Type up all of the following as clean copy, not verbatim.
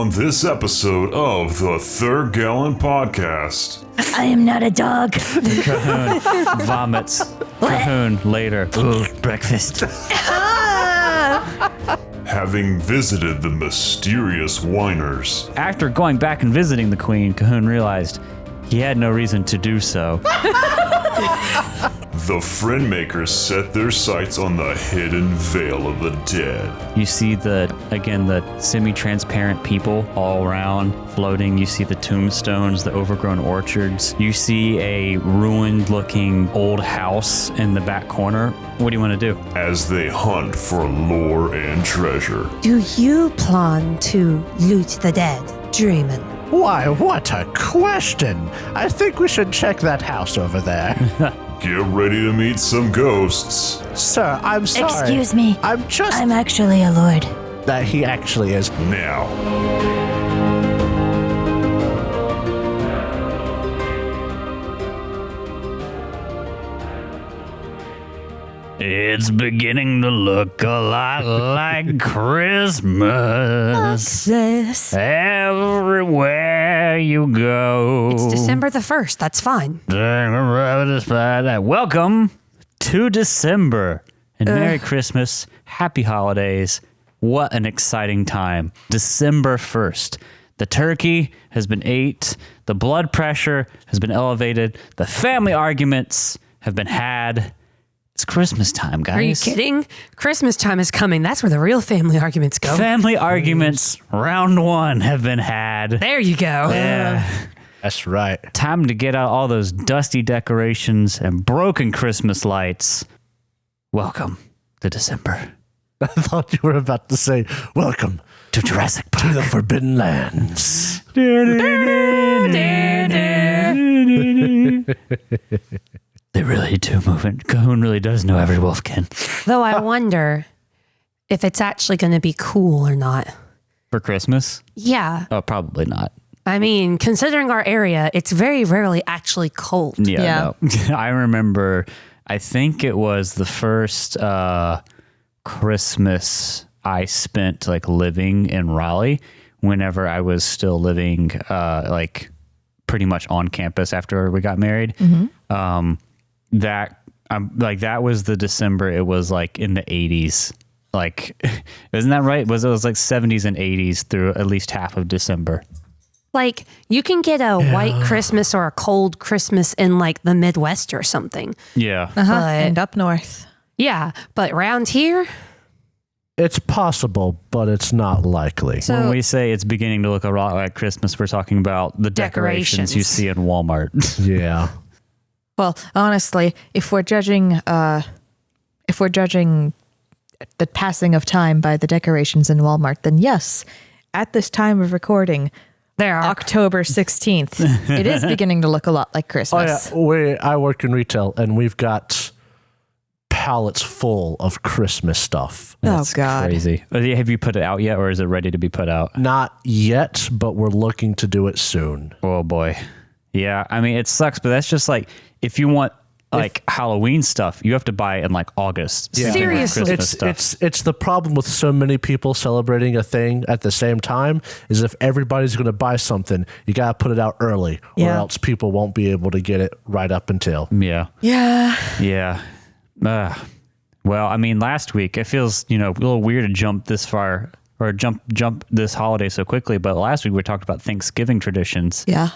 on this episode of the Third Gallon Podcast. I am not a dog. Cahoon vomits. Cahoon later. Ooh, breakfast. Having visited the mysterious Whiners, After going back and visiting the queen, Cahoon realized he had no reason to do so. the friend makers set their sights on the hidden Vale of the Dead. You see the semi-transparent people all around floating. You see the tombstones, the overgrown orchards. You see a ruined-looking old house in the back corner. What do you want to do? As they hunt for lore and treasure. Do you plan to loot the dead, Dreamin'? Why, what a question! I think we should check that house over there. Get ready to meet some ghosts. Sir, I'm sorry. Excuse me. I'm actually a lord. That he actually is. Now. It's beginning to look a lot like Christmas. This. Everywhere you go. It's December the 1st. That's fine. Welcome to December. And Merry Christmas. Happy holidays. What an exciting time. December 1st. The turkey has been ate. The blood pressure has been elevated. The family arguments have been had. It's Christmas time, guys. Are you kidding? Christmas time is coming. That's where the real family arguments go. Family arguments round 1 have been had. There you go. Yeah. That's right. Time to get out all those dusty decorations and broken Christmas lights. Welcome to December. I thought you were about to say, welcome To Jurassic Park. to the Forbidden Lands. They really do move in. Cahoon really does know every wolfkin. Though I wonder if it's actually going to be cool or not. For Christmas? Yeah. Oh, probably not. I mean, considering our area, it's very rarely actually cold. Yeah. No. I remember, I think it was the first Christmas I spent like living in Raleigh whenever I was still living like pretty much on campus after we got married. Mm-hmm. That was the December. It was like in the 80s. Like, isn't that right? It was like 70s and 80s through at least half of December. Like, you can get a white Christmas or a cold Christmas in like the Midwest or something. Yeah. And up north. Yeah, but around here, It's possible, but it's not likely. So- when we say it's beginning to look a lot like Christmas, we're talking about the decorations you see in Walmart. Yeah. Well, honestly, if we're judging the passing of time by the decorations in Walmart, then yes, at this time of recording, there are October 16th, it is beginning to look a lot like Oh, Christmas. yeah. I work in retail, and we've got pallets full of Christmas stuff. That's God. crazy. Have you put it out yet, or is it ready to be put out? Not yet, but we're looking to do it soon. Oh, boy. Yeah, I mean, it sucks, but that's just like, if you want like Halloween stuff, you have to buy it in like August. Yeah. Seriously. Christmas stuff. It's the problem with so many people celebrating a thing at the same time is if everybody's going to buy something, you got to put it out early or Yeah. else people won't be able to get it right up until. Yeah. Yeah. Yeah. Well, I mean, last week, it feels, a little weird to jump this far or jump this holiday so quickly. But last week we talked about Thanksgiving traditions. Yeah.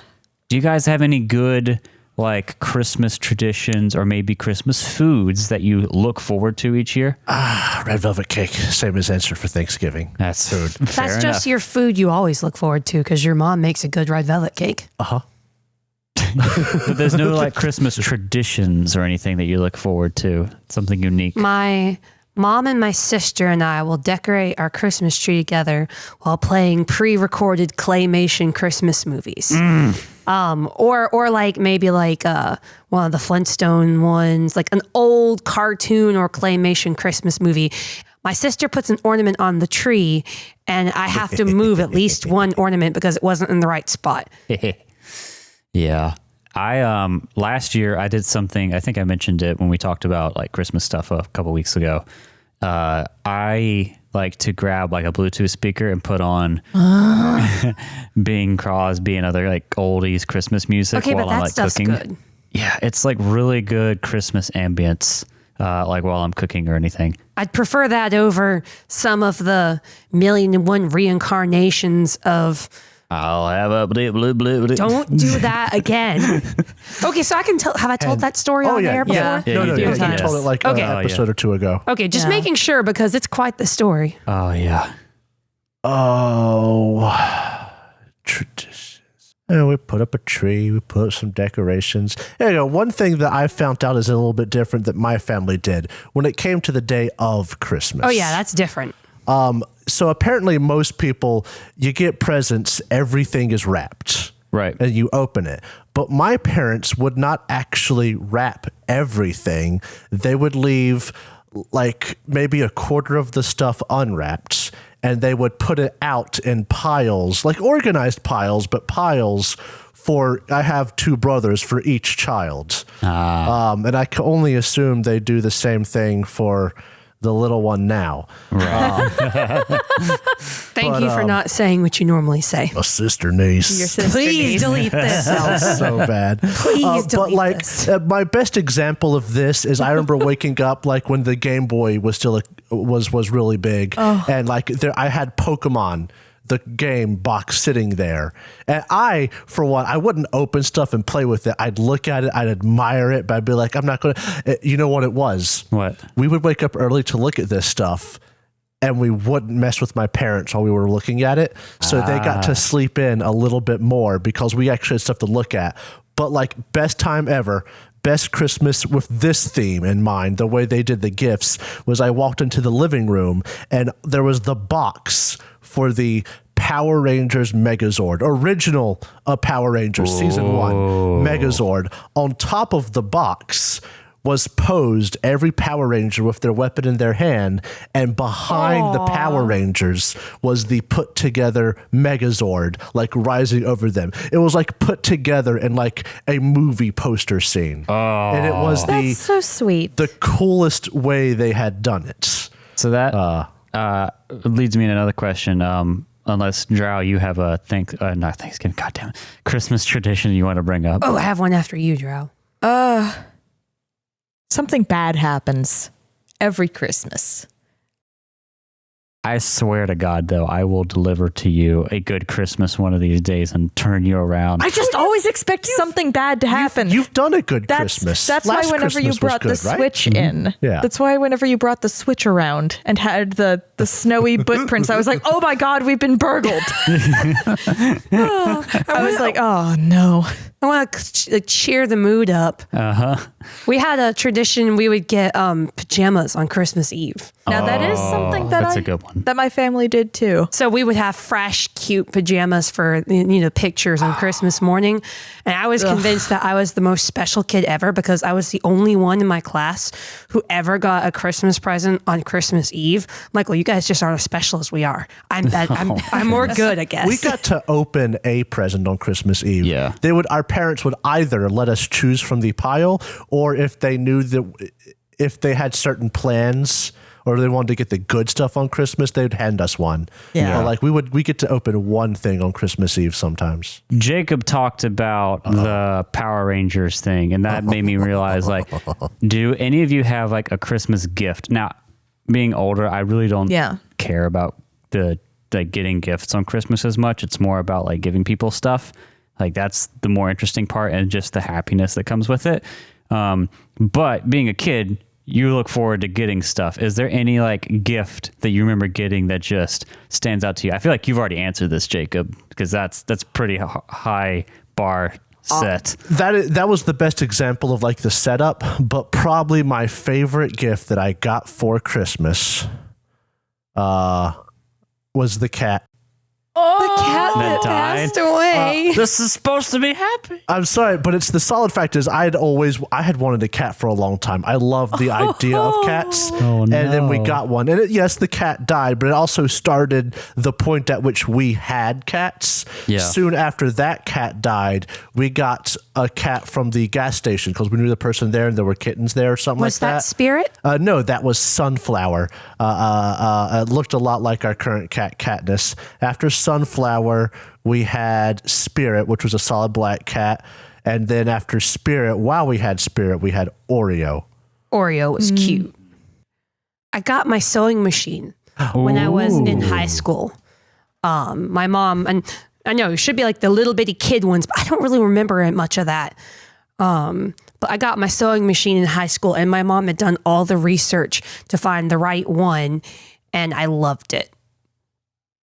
Do you guys have any good like Christmas traditions or maybe Christmas foods that you look forward to each year? Red velvet cake, same as answer for Thanksgiving. That's food. That's just your food you always look forward to because your mom makes a good red velvet cake. Uh-huh. But there's no like Christmas traditions or anything that you look forward to. Something unique. My mom and my sister and I will decorate our Christmas tree together while playing pre-recorded claymation Christmas movies. Or like maybe like one of the Flintstone ones, like an old cartoon or claymation Christmas movie. My sister puts an ornament on the tree and I have to move at least one ornament because it wasn't in the right spot. Yeah. I last year I did something, I think I mentioned it when we talked about like Christmas stuff a couple weeks ago. I like to grab like a Bluetooth speaker and put on Bing Crosby and other like oldies Christmas music Okay, while but I'm that like stuff's cooking. good. Yeah, it's like really good Christmas ambience, like while I'm cooking or anything. I'd prefer that over some of the 1,000,001 reincarnations of. I'll have a blip, blip, blip, blip. Don't do that again. Okay, so I can tell. Have I told that story on air before? Yeah, no, you you did. told it like Okay. an episode or two ago. Okay, just making sure because it's quite the story. Oh yeah. Oh, traditions. We put up a tree. We put up some decorations. There you go. One thing that I found out is a little bit different that my family did when it came to the day of Christmas. Oh yeah, that's different. So apparently most people, you get presents, everything is wrapped. Right. And you open it. But my parents would not actually wrap everything. They would leave like maybe a quarter of the stuff unwrapped, and they would put it out in piles, like organized piles, but piles for, I have 2 brothers for each child. And I can only assume they do the same thing for the little one now. Thank you for not saying what you normally say. A sister niece. Your sister Please niece. delete this. Sounds so bad. Please But delete like this. my best example of this is I remember waking up like when the Game Boy was still was really big, and like there I had Pokemon, the game box sitting there, and I, for one, I wouldn't open stuff and play with it. I'd look at it, I'd admire it, but I'd be like, I'm not gonna. You know what it was? What? We would wake up early to look at this stuff, and we wouldn't mess with my parents while we were looking at it. So they got to sleep in a little bit more because we actually had stuff to look at. But like best time ever, best Christmas with this theme in mind, the way they did the gifts was I walked into the living room and there was the box for the Power Rangers Megazord, original Power Rangers Season 1 Megazord. On top of the box was posed every Power Ranger with their weapon in their hand, and behind the Power Rangers was the put together Megazord, like rising over them. It was like put together in like a movie poster scene. And it was That's so sweet. the coolest way they had done it. So that leads me to another question. Unless Drow, you have a not Thanksgiving, goddamn Christmas tradition you want to bring up. Oh, I have one after you, Drow. Something bad happens every Christmas. I swear to God, though, I will deliver to you a good Christmas one of these days and turn you around. I just always expect something bad to happen. You've done a good Christmas. That's Last why whenever Christmas you brought was the good, right? Switch in, Yeah. that's why whenever you brought the Switch around and had the snowy footprints, I was like, oh my God, we've been burgled. I was like, oh no. I want to cheer the mood up. We had a tradition we would get pajamas on Christmas Eve. Now that is something that's a good one. that my family did too. So we would have fresh, cute pajamas for pictures on Christmas morning. And I was convinced that I was the most special kid ever because I was the only one in my class who ever got a Christmas present on Christmas Eve. I'm like, well, you guys just aren't as special as we are. I'm more good, I guess. We got to open a present on Christmas Eve. Yeah. Our parents would either let us choose from the pile, or if they knew that if they had certain plans or they wanted to get the good stuff on Christmas, they'd hand us one. Yeah. Or like we get to open one thing on Christmas Eve sometimes. Jacob talked about the Power Rangers thing, and that made me realize, like, do any of you have like a Christmas gift? Now, being older, I really don't care about getting gifts on Christmas as much. It's more about like giving people stuff. Like that's the more interesting part and just the happiness that comes with it. But being a kid, you look forward to getting stuff. Is there any like gift that you remember getting that just stands out to you? I feel like you've already answered this, Jacob, because that's pretty high bar set. That was the best example of like the setup, but probably my favorite gift that I got for Christmas was the cat. The cat that died. passed away. This is supposed to be happy. I'm sorry, but it's the solid fact is I had wanted a cat for a long time. I love the idea of cats. Oh, And then we no. got one. And yes, the cat died, but it also started the point at which we had cats. Yeah. Soon after that cat died, we got a cat from the gas station because we knew the person there and there were kittens there or something Was like that Spirit? No, that was Sunflower. It looked a lot like our current cat, Katniss. After Sunflower, we had Spirit, which was a solid black cat. And then after Spirit, while we had Spirit, we had Oreo. Oreo was cute. I got my sewing machine when I was in high school. My mom, and I know it should be like the little bitty kid ones, but I don't really remember much of that. But I got my sewing machine in high school, and my mom had done all the research to find the right one, and I loved it.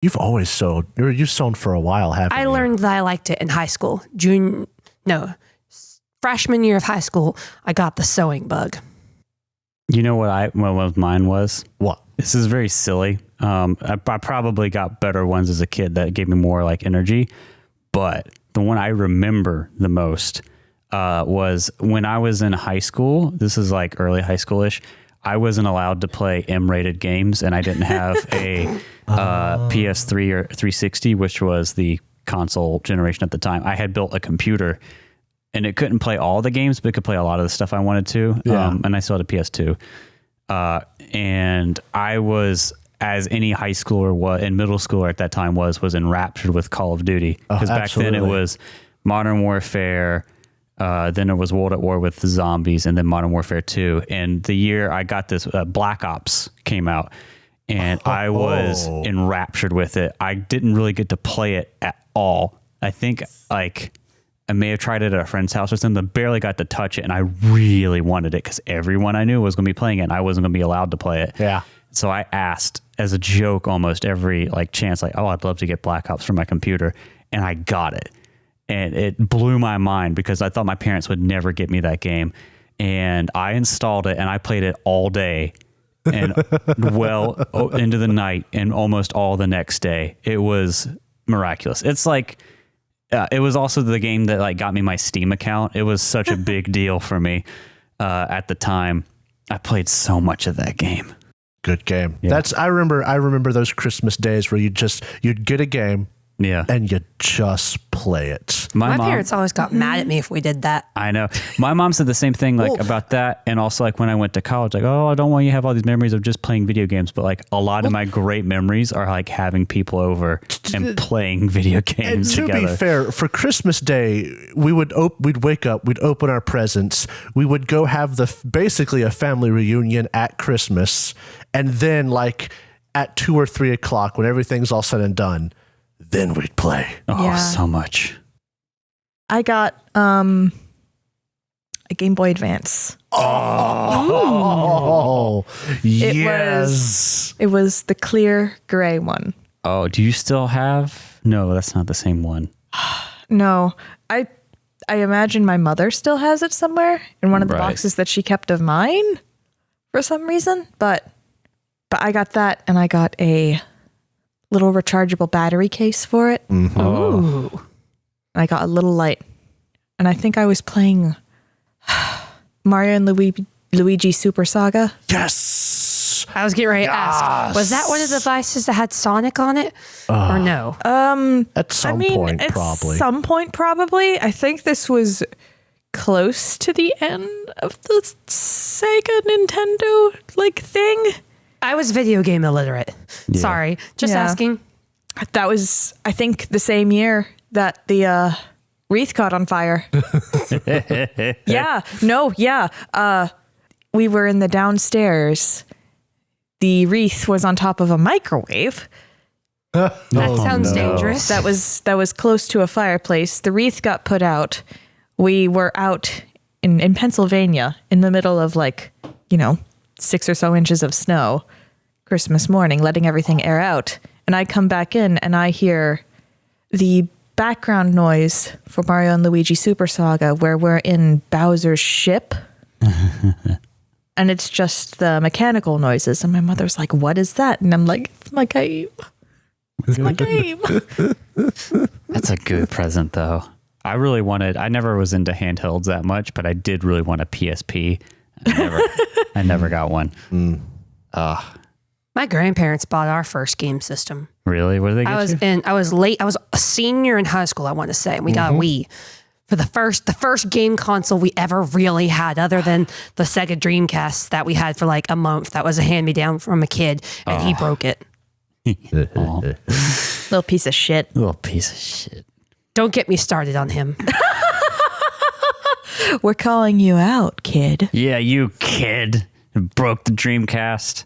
You've always sewed, or you've sewn for a while, haven't you? I learned that I liked it in high school. Freshman year of high school, I got the sewing bug. You know what mine was? What? This is very silly. I probably got better ones as a kid that gave me more like energy, but the one I remember the most was when I was in high school. This is like early high schoolish. I wasn't allowed to play M-rated games, and I didn't have a PS3 or 360, which was the console generation at the time. I had built a computer, and it couldn't play all the games, but it could play a lot of the stuff I wanted to. Yeah. And I still had a PS2. And I was, as any high schooler and middle schooler at that time was enraptured with Call of Duty. Because back then it was Modern Warfare, then it was World at War with the Zombies, and then Modern Warfare 2. And the year I got this, Black Ops came out, and I was enraptured with it. I didn't really get to play it at all. I think I may have tried it at a friend's house or something, but barely got to touch it, and I really wanted it because everyone I knew was going to be playing it, and I wasn't going to be allowed to play it. Yeah. So I asked, as a joke, almost every chance, I'd love to get Black Ops for my computer, and I got it. And it blew my mind because I thought my parents would never get me that game. And I installed it, and I played it all day and well into the night and almost all the next day. It was miraculous. It's like, it was also the game that got me my Steam account. It was such a big deal for me at the time. I played so much of that game. Good game. Yeah. I remember those Christmas days where you'd get a game, Yeah. and you just play it. My mom, parents always got mad at me if we did that. I know. My mom said the same thing about that. And also when I went to college, I don't want you to have all these memories of just playing video games. But a lot of my great memories are having people over and playing video games to together. be fair, for Christmas Day, we'd wake up, we'd open our presents, we would go have basically a family reunion at Christmas. And then at 2 or 3 o'clock, when everything's all said and done, then we'd play. Oh, Yeah. so much. I got a Game Boy Advance. Oh, yes. It was the clear gray one. Oh, do you still have? No, that's not the same one. No, I imagine my mother still has it somewhere in one of the Right. boxes that she kept of mine for some reason. But I got that, and I got a little rechargeable battery case for it. Mm-hmm. Ooh. And I got a little light, and I think I was playing Mario and Luigi Super Saga. Yes. I was getting ready to ask, was that one of the devices that had Sonic on it? Or no? At some point, at probably. some point, probably. I think this was close to the end of the Sega Nintendo thing. I was video game illiterate. Sorry. Just Yeah. asking. That was, I think, the same year that the wreath caught on fire. We were in the downstairs. The wreath was on top of a microwave. That sounds dangerous. That was close to a fireplace. The wreath got put out. We were out in Pennsylvania in the middle of 6 or so inches of snow Christmas morning, letting everything air out. And I come back in and I hear the background noise for Mario and Luigi Super Saga where we're in Bowser's ship. And it's just the mechanical noises. And my mother's like, what is that? And I'm like, it's my game. It's my game. That's a good present, though. I never was into handhelds that much, but I did really want a PSP. I never got one. My grandparents bought our first game system. Really? What did they get you? I was a senior in high school, I want to say, and we got a Wii for the first game console we ever really had, other than the Sega Dreamcast that we had for like a month. That was a hand-me-down from a kid, and he broke it. Little piece of shit. Little piece of shit. Don't get me started on him. We're calling you out, kid. Yeah, you kid who broke the Dreamcast.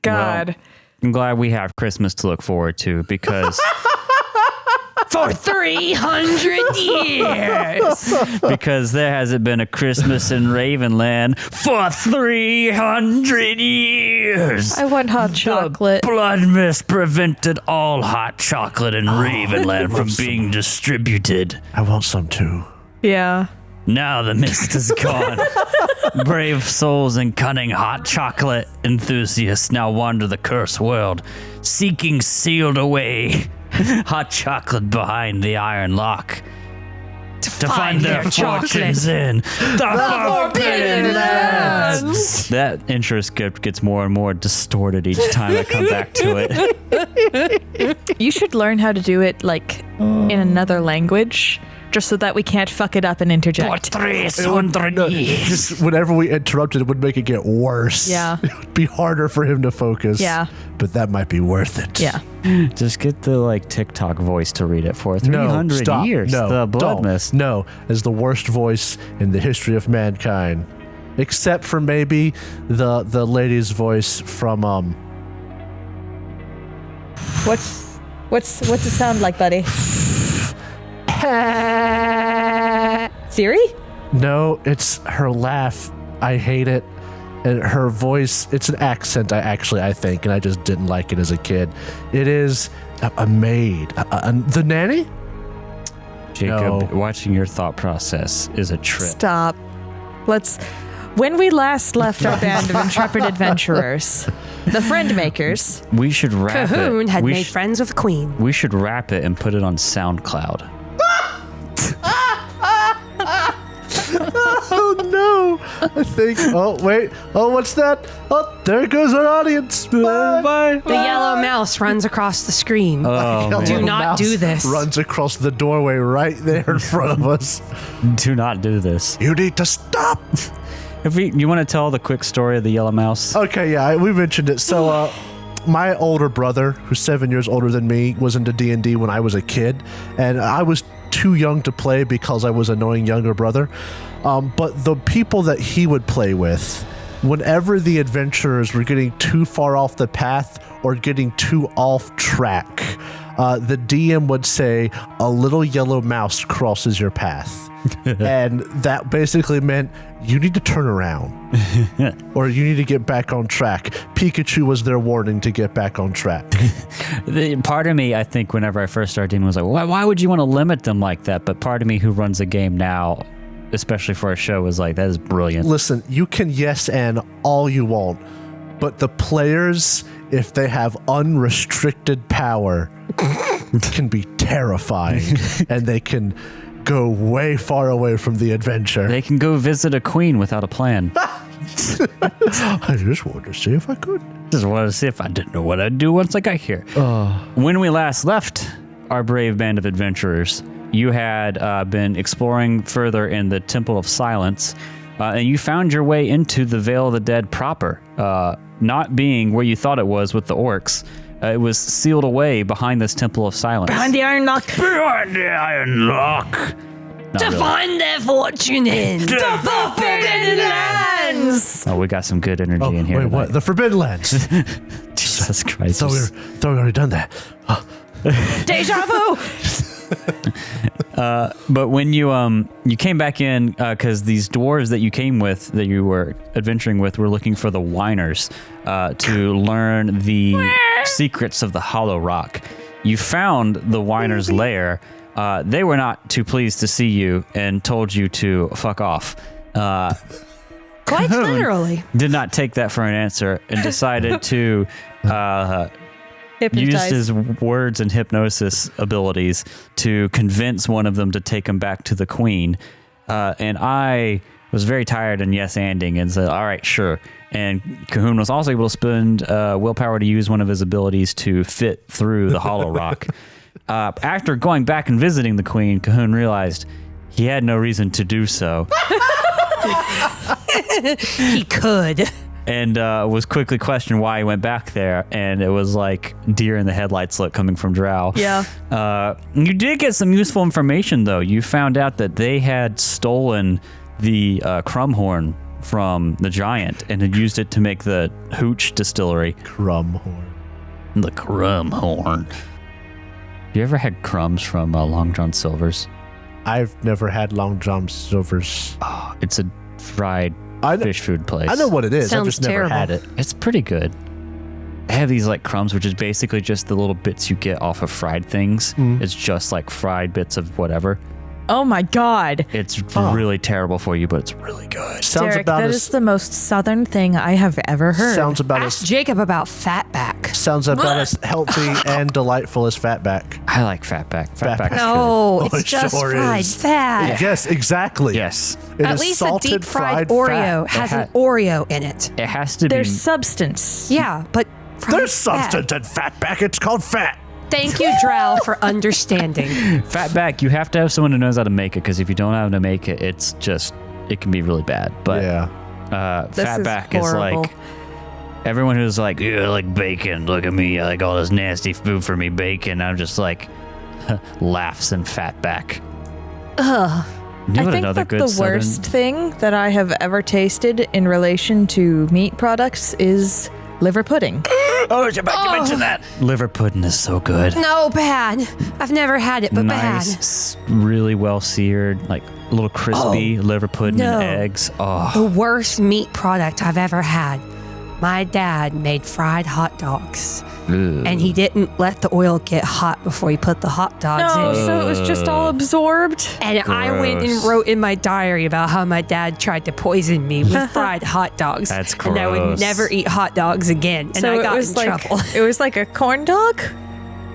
God. Well, I'm glad we have Christmas to look forward to because For 300 years. because there hasn't been a Christmas in Ravenland for 300 years. I want hot chocolate. Blood mist prevented all hot chocolate in Ravenland from being distributed. I want some too. Yeah. Now the mist is gone. Brave souls and cunning hot chocolate enthusiasts now wander the cursed world, seeking sealed away hot chocolate behind the iron lock to find their fortunes in the Forbidden Lands. That intro script gets more and more distorted each time I come back to it. You should learn how to do it like in another language, just so that we can't fuck it up and interject. For 300 years. Just whenever we interrupted, it would make it get worse. Yeah. It would be harder for him to focus. Yeah. But that might be worth it. Yeah. Just get the like TikTok voice to read it for 300 No, stop. years. No, The blood don't. mist. No, as the worst voice in the history of mankind, except for maybe the lady's voice from What's it sound like, buddy? Siri? No, it's her laugh. I hate it. And her voice, it's an accent I think, and I just didn't like it as a kid. It is a maid. The nanny? Jacob, No. watching your thought process is a trip. Stop. When we last left our band of intrepid adventurers, the Friend Makers, We should wrap Cahoon it. had we made friends with Queen. We should wrap it and put it on SoundCloud. Oh no! I think. Oh wait. Oh, what's that? Oh, there goes our audience. Bye. The yellow mouse runs across the screen. Oh, A man. Do little not mouse do this. Runs across the doorway right there in front of us. Do not do this. You need to stop. You want to tell the quick story of the yellow mouse? Okay, yeah, we mentioned it. So, my older brother, who's 7 years older than me, was into D&D when I was a kid, and I was too young to play because I was annoying younger brother. But the people that he would play with, whenever the adventurers were getting too far off the path or getting too off track, the DM would say, "A little yellow mouse crosses your path." And that basically meant you need to turn around or you need to get back on track. Pikachu was their warning to get back on track. Part of me, I think, whenever I first started doing, was like, why would you want to limit them like that? But part of me who runs a game now, especially for a show, was like, that is brilliant. Listen, you can yes and all you want, but the players, if they have unrestricted power, can be terrifying and they can go way far away from the adventure. They can go visit a queen without a plan. I just wanted to see if I could. Just wanted to see if I didn't know what I'd do once I got here. When we last left our brave band of adventurers, you had been exploring further in the Temple of Silence, and you found your way into the Vale of the Dead proper, not being where you thought it was with the orcs. It was sealed away behind this Temple of Silence. behind the iron lock. Behind the iron lock. Not To really. find their fortune in the Forbidden Lands. Oh, we got some good energy Oh, in here. wait, what? tonight. The Forbidden Lands. Jesus Christ. thought we already done that. Deja vu. But when you came back in, because these dwarves that you came with, that you were adventuring with, were looking for the Whiners to learn the secrets of the Hollow Rock. You found the Whiners' lair. They were not too pleased to see you and told you to fuck off. Quite literally. Did not take that for an answer and decided to used his words and hypnosis abilities to convince one of them to take him back to the queen. And I was very tired and yes-anding and said, all right, sure. And Cahoon was also able to spend willpower to use one of his abilities to fit through the hollow rock. After going back and visiting the queen, Cahoon realized he had no reason to do so. He could. And was quickly questioned why he went back there. And it was like deer in the headlights look coming from Drow. Yeah. You did get some useful information, though. You found out that they had stolen the crumhorn from the giant and had used it to make the hooch distillery. Crumhorn. The crumhorn. You ever had crumbs from Long John Silver's? I've never had Long John Silver's. Oh, it's a fried fish food place. I know what it is. I've Sounds just never had it. It's pretty good. They have these like crumbs, which is basically just the little bits you get off of fried things. It's just like fried bits of whatever. Oh my God. It's really terrible for you, but it's really good. Sounds Derek, about that as is the most southern thing I have ever heard. sounds about Ask as Jacob about fatback. sounds about as healthy and delightful as fatback. I like fatback. Fatback is No, Oh, it's it just sure fried is. fat. Yes, exactly. good. Yes. It At is least a salted deep fried fried Oreo fat. has an Oreo in it. It has to There's be. substance. Yeah, but fried There's fat. substance in fatback. It's called fat. Thank you, Drow, for understanding. Fatback, you have to have someone who knows how to make it, because if you don't know how to make it, it can be really bad. But Yeah. This is fatback is horrible. like, everyone who's like, yeah, I like bacon. Look at me. I like all this nasty food for me, bacon. I'm just like, laughs and fatback. Ugh. You know I what think another that good the southern- worst thing that I have ever tasted in relation to meat products is liver pudding. Oh, I was about to mention that. Liver pudding is so good. No, bad. I've never had it, but Nice, bad. really well seared, like a little crispy liver pudding no. and eggs. Oh, The worst meat product I've ever had. My dad made fried hot dogs, and he didn't let the oil get hot before he put the hot dogs No, in. so it was just all absorbed. And I went and Gross. wrote in my diary about how my dad tried to poison me with fried hot dogs. That's And I would gross. never eat hot dogs again. And So I got it was in like trouble. it was like a corn dog.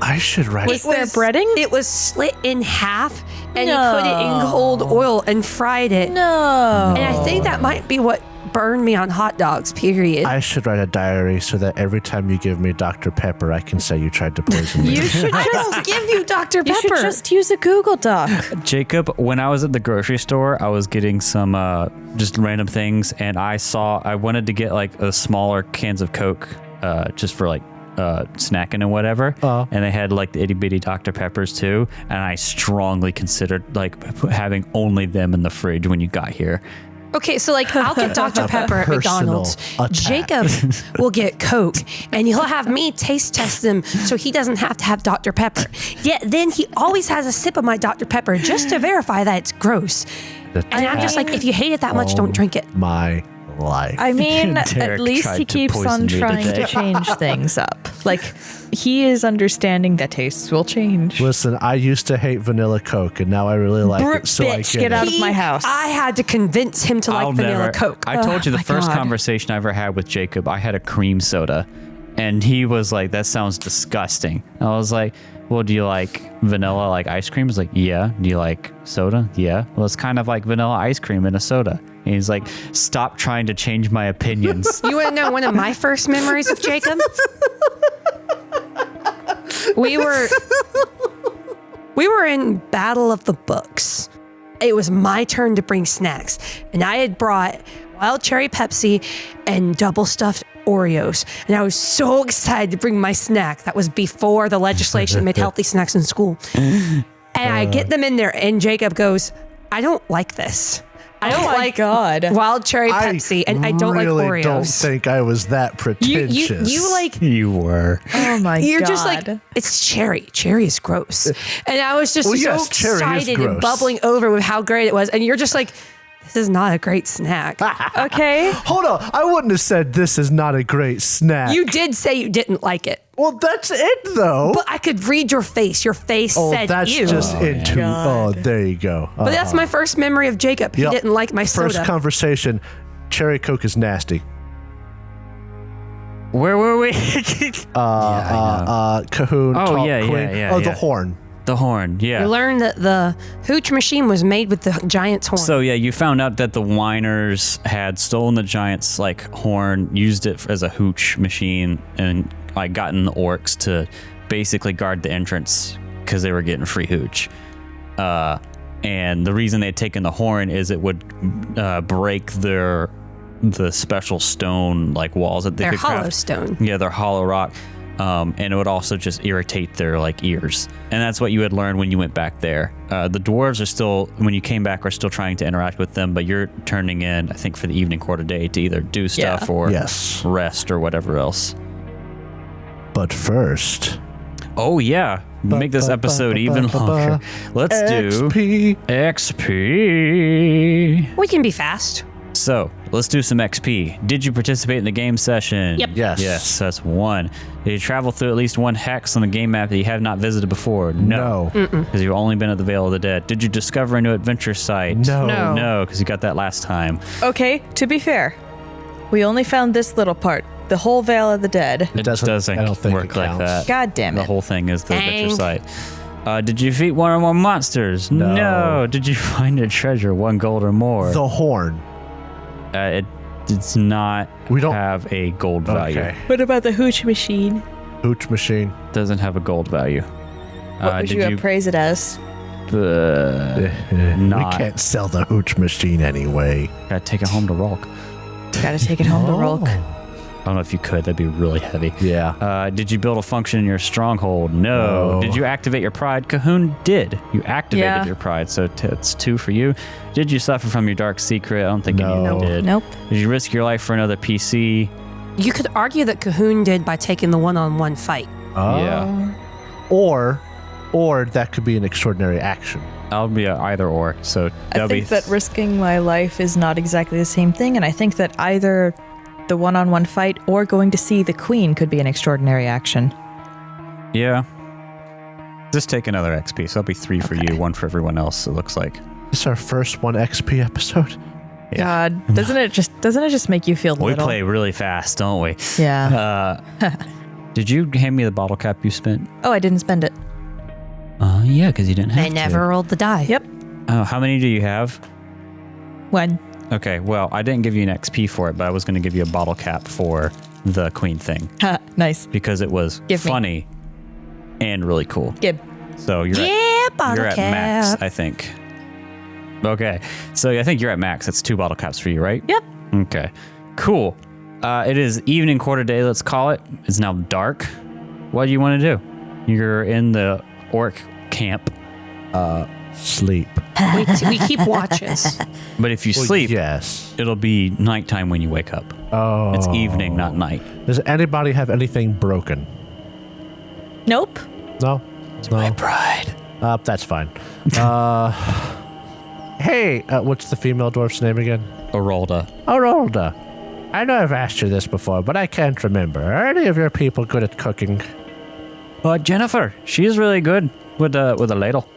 I should write Was there breading? It was slit in half, and No. he put it in cold oil and fried it. No. And I think that might be what burned me on hot dogs, period. I should write a diary so that every time you give me Dr. Pepper, I can say you tried to poison me. You should I just don't give you Dr. you should Pepper. just use a Google Doc. Jacob, when I was at the grocery store, I was getting some just random things, and I wanted to get like a smaller cans of Coke, just for like snacking and whatever. And they had like the itty bitty Dr. Peppers too, and I strongly considered like having only them in the fridge when you got here. Okay, so like I'll get Dr. Pepper at Personal McDonald's. attack. Jacob will get Coke, and he'll have me taste test them so he doesn't have to have Dr. Pepper. Yet then he always has a sip of my Dr. Pepper just to verify that it's gross. And I'm just like, if you hate it that much, don't drink it. My life. I mean, Derek at least tried he to keeps poison on me trying today. to change things up. Like, he is understanding that tastes will change. Listen, I used to hate vanilla Coke, and now I really like it. So I Bitch, get get it. out of my house. I had to convince him to like vanilla Coke. I told you the my first God. conversation I ever had with Jacob, I had a cream soda, and he was like, that sounds disgusting. I was like, well, do you like vanilla like ice cream? He's like, yeah. Do you like soda? Yeah. Well, it's kind of like vanilla ice cream in a soda. And he's like, stop trying to change my opinions. You want to know one of my first memories of Jacob? We were in Battle of the Books. It was my turn to bring snacks, and I had brought wild cherry Pepsi and double stuffed Oreos, and I was so excited to bring my snack. That was before the legislation made healthy snacks in school. And I get them in there, and Jacob goes, I don't like this. I don't my like God. wild cherry Pepsi, and I don't really like Oreos. don't think I was that pretentious. You like You were. Oh my you're God. just like, it's cherry. Cherry is gross. And I was just Well, so yes, cherry is excited and gross. bubbling over with how great it was. And you're just like, this is not a great snack. Okay. Hold on. I wouldn't have said this is not a great snack. You did say you didn't like it. Well, that's it, though. But I could read your face. Your face oh, said that's you. just into. Oh, there you go. But that's my first memory of Jacob. He Yep. didn't like my First soda. conversation. Cherry Coke is nasty. Where were we? Cahoon. Oh, Talk, yeah, Queen. yeah, Oh, yeah. the horn. The horn, yeah. You learned that the hooch machine was made with the giant's horn. So yeah, you found out that the Whiners had stolen the giant's like horn, used it as a hooch machine, and like gotten the orcs to basically guard the entrance because they were getting free hooch. And the reason they'd taken the horn is it would break the special stone like walls that they They're could hollow craft. stone. Yeah, they're hollow rock. And it would also just irritate their like ears. And that's what you had learned when you went back there. The dwarves are still, when you came back, are still trying to interact with them, but you're turning in, I think, for the evening quarter day to either do stuff or Yes. rest or whatever else. But first, Oh yeah, make this episode even longer. Let's do XP. XP. We can be fast. So let's do some XP. Did you participate in the game session? Yep. Yes. Yes, that's one. Did you travel through at least one hex on the game map that you have not visited before? No. Because you've only been at the Vale of the Dead. Did you discover a new adventure site? No. No. No, because you got that last time. Okay, to be fair, we only found this little part. The whole Vale of the Dead. It doesn't. I don't think work it like counts. that. God damn The it. whole thing is the adventure Dang. site. Did you defeat one or more monsters? No. Did you find a treasure, 1 gold or more? The horn. It does not We don't- have a gold value. Okay. What about the hooch machine? Hooch machine. Doesn't have a gold value. What would did you appraise it as? We Not. can't sell the hooch machine anyway. Gotta take it home to Rolk. Gotta take it home to Rolk. I don't know if you could. That'd be really heavy. Yeah. Did you build a function in your stronghold? No. No. Did you activate your pride? Cahoon did. You activated Yeah. your pride, so it's 2 for you. Did you suffer from your dark secret? I don't think any of No. you did. Nope. Did you risk your life for another PC? You could argue that Cahoon did by taking the one-on-one fight. Yeah. Or that could be an extraordinary action. I'll be a either or. So I that'll be think that risking my life is not exactly the same thing, and I think that either the one-on-one fight or going to see the queen could be an extraordinary action. yeah. Just take another XP. So that'll be 3 for you, 1 for everyone else. It looks like. This is our first 1 XP episode. Yeah. God, doesn't it just make you feel We little? play really fast, don't we? Yeah. Did you hand me the bottle cap you spent? Oh, I didn't spend it. Yeah, because you didn't have They never rolled the die. Yep. Oh, how many do you have? When? Okay, well, I didn't give you an XP for it, but I was going to give you a bottle cap for the queen thing Nice. because it was Give me. funny and really cool. Gib. So you're Bottle at cap. max, I think. Okay, so I think you're at max. That's 2 bottle caps for you, right? Yep. Okay, cool. It is evening quarter day, let's call it. It's now dark. What do you want to do? You're in the orc camp, Sleep. We keep watches. but if you Well, sleep, Yes. it'll be nighttime when you wake up. Oh. It's evening, not night. Does anybody have anything broken? Nope. No? No. Pride. That's fine. Hey, what's the female dwarf's name again? Arolda. Arolda. I know I've asked you this before, but I can't remember. Are any of your people good at cooking? Jennifer, she's really good with a ladle.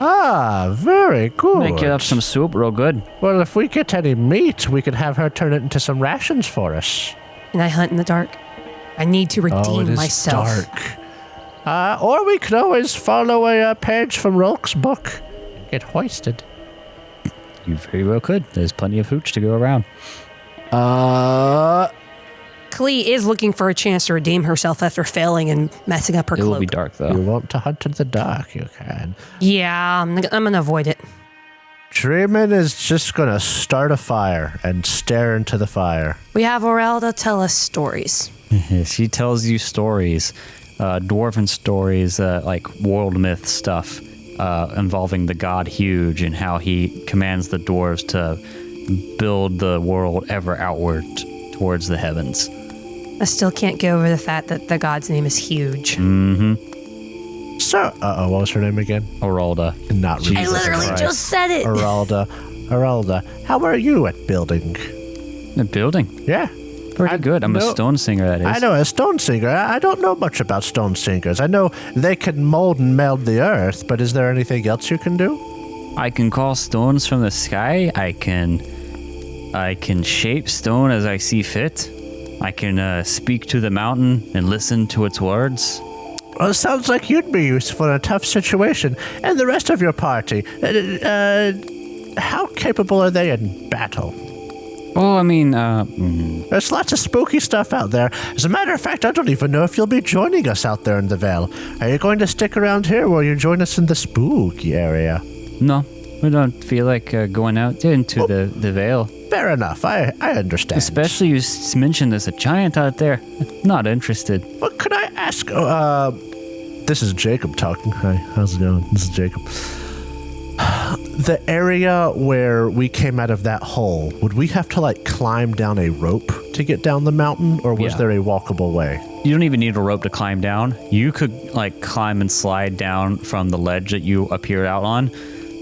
Ah, very good. Make you up some soup real good. Well, if we get any meat, we could have her turn it into some rations for us. And I hunt in the dark. I need to redeem Oh, it is myself. dark. Or we could always follow a page from Rolk's book and get hoisted. You very well could. There's plenty of hooch to go around. Klee is looking for a chance to redeem herself after failing and messing up her It will cloak. be dark You though. want to hunt in the dark, you can. Yeah, I'm going to avoid it. Dreamin is just gonna start a fire and stare into the fire. We have Orelda tell us stories. She tells you stories, dwarven stories, like world myth stuff, involving the god Huge and how he commands the dwarves to build the world ever outward towards the heavens. I still can't get over the fact that the god's name is Huge. So, what was her name again? Arolda. Not really. I literally Christ. just said it. Aralda, how are you at building? The building. Yeah. Pretty good. I'm a stone singer, that is. I know a stone singer. I don't know much about stone singers. I know they can mold and meld the earth, but is there anything else you can do? I can call stones from the sky. I can shape stone as I see fit. I can speak to the mountain and listen to its words. Well, it sounds like you'd be useful in a tough situation. And the rest of your party, how capable are they in battle? Oh, I mean, There's lots of spooky stuff out there. As a matter of fact, I don't even know if you'll be joining us out there in the Vale. Are you going to stick around here or will you join us in the spooky area? no, we don't feel like going out into the Vale. Fair enough. I understand. Especially you mentioned there's a giant out there. Not interested. What could I ask? This is Jacob talking. Hi, how's it going? This is Jacob. The area where we came out of that hole, would we have to like climb down a rope to get down the mountain, or was there a walkable way? You don't even need a rope to climb down. You could like climb and slide down from the ledge that you appeared out on.